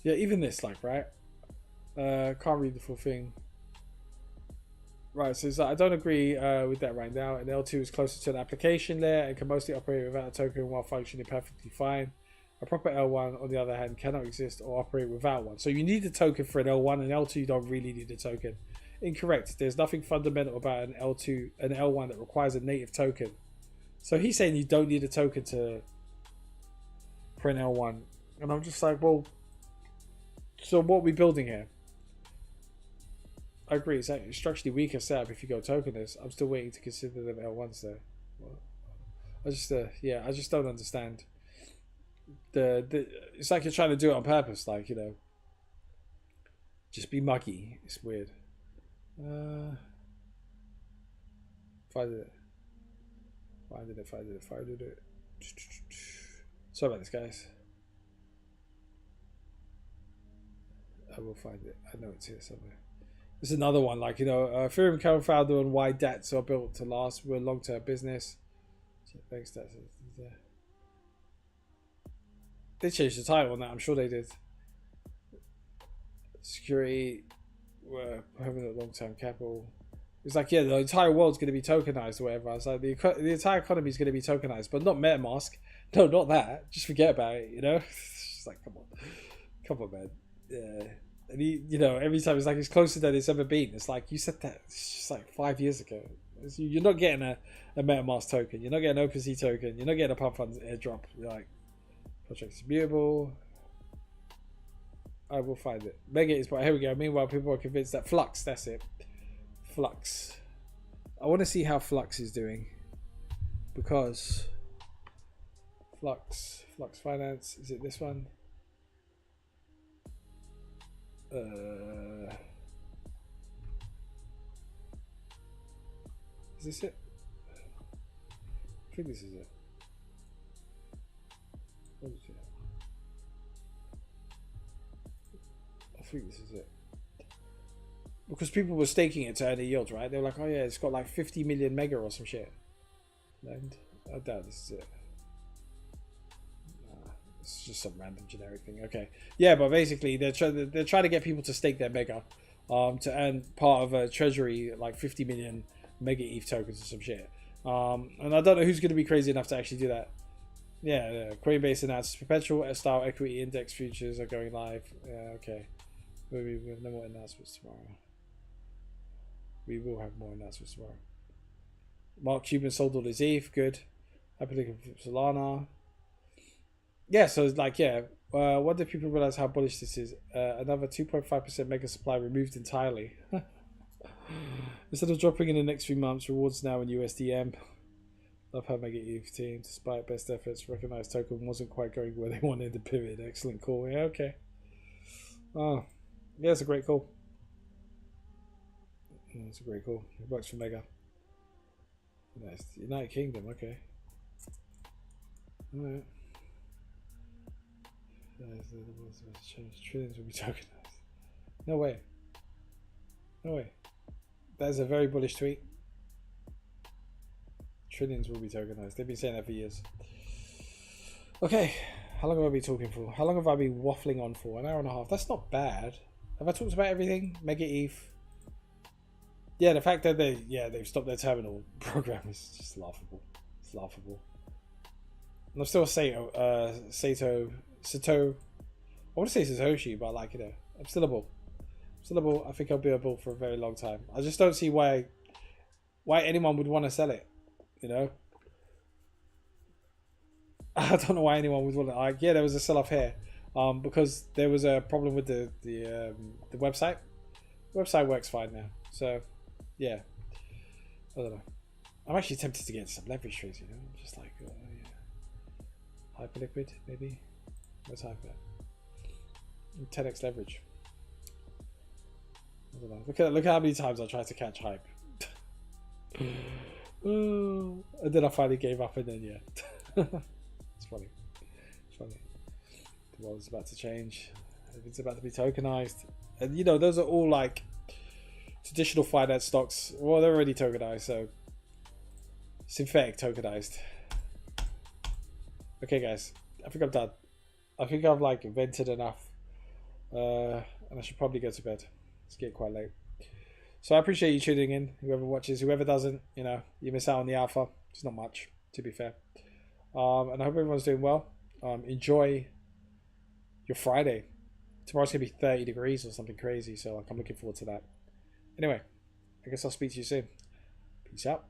Yeah, even this, like, right? Can't read the full thing. Right, so it's like, I don't agree with that right now. And L2 is closer to an application layer and can mostly operate without a token while functioning perfectly fine. A proper L1, on the other hand, cannot exist or operate without one. So you need a token for an L1, and L2 you don't really need a token. Incorrect. There's nothing fundamental about an L1 that requires a native token. So he's saying you don't need a token for an L1. And I'm just like, well, so what are we building here? I agree. It's actually structurally weaker setup if you go tokenless. I'm still waiting to consider them L1s though. I just don't understand. It's like you're trying to do it on purpose, like, you know, just be muggy. It's weird. Find it. Sorry about this, guys. I will find it. I know it's here somewhere. There's another one, like, you know, Ethereum co-founder on why DATs are built to last. We're a long-term business. Thanks, DATs. They changed the title on that. I'm sure they did. Security, permanent long-term capital. It's like, yeah, the entire world's going to be tokenized or whatever. It's like the entire economy is going to be tokenized, but not MetaMask. No, not that. Just forget about it. You know, it's like, come on, man. Yeah. And he, you know, every time it's like it's closer than it's ever been. It's like you said that it's just like 5 years ago. You're not getting a MetaMask token. You're not getting an OpenSea token. You're not getting a Pump.Fun airdrop. You're like, project's immutable. I will find it. Megaeth is, but here we go. Meanwhile, people are convinced that Flux, that's it. Flux. I want to see how Flux is doing, because Flux Finance, is it this one? Is this it? I think this is it. What is it? I think this is it. Because people were staking it to earn a yield, right? They were like, oh yeah, it's got like 50 million mega or some shit. And I doubt this is it. It's just some random generic thing. Okay, yeah, but basically they're trying to get people to stake their mega, to earn part of a treasury, like 50 million Megaeth tokens or some shit. And I don't know who's going to be crazy enough to actually do that. Yeah. Coinbase announced perpetual style equity index futures are going live. Yeah, okay. We have no more announcements tomorrow. We will have more announcements tomorrow. Mark Cuban sold all his ETH. Good. Happy looking for Solana. Yeah, so it's like, yeah, what do people realize how bullish this is? Another 2.5% mega supply removed entirely. Instead of dropping in the next few months, rewards now in USDM. Love how Megaeth team, despite best efforts, recognized token wasn't quite going where they wanted to pivot. Excellent call. Yeah, okay. Oh, yeah, it's a great call. Yeah, it's a great call. It works for Mega. Nice. United Kingdom, okay. Alright. Trillions will be tokenized. No way. That is a very bullish tweet. Trillions will be tokenized. They've been saying that for years. Okay, how long have I been talking for? How long have I been waffling on for? An hour and a half. That's not bad. Have I talked about everything? Megaeth. Yeah, the fact that they've stopped their terminal program is just laughable. It's laughable. And I'm still Sato. I want to say Satoshi, but like, you know, I'm still a bull. I think I'll be a bull for a very long time. I just don't see why anyone would want to sell it. You know, I don't know why anyone would want to. Like, yeah, there was a sell-off here, because there was a problem with the website. The website works fine now, so yeah. I don't know. I'm actually tempted to get some leverage trades. You know, just like yeah. Hyperliquid maybe. What's hyper? 10x leverage. I don't know. Look at how many times I tried to catch hype. Oh, and then I finally gave up, and then yeah. It's funny. The world's about to change. Everything's about to be tokenized, and you know those are all like traditional finance stocks. Well, they're already tokenized, so synthetic tokenized. Okay, guys, I think I'm done. I think I've like vented enough, and I should probably go to bed. It's getting quite late. So I appreciate you tuning in. Whoever watches, whoever doesn't, you know, you miss out on the alpha. It's not much, to be fair. And I hope everyone's doing well. Enjoy your Friday. Tomorrow's gonna be 30 degrees or something crazy, so like, I'm looking forward to that. Anyway, I guess I'll speak to you soon. Peace out.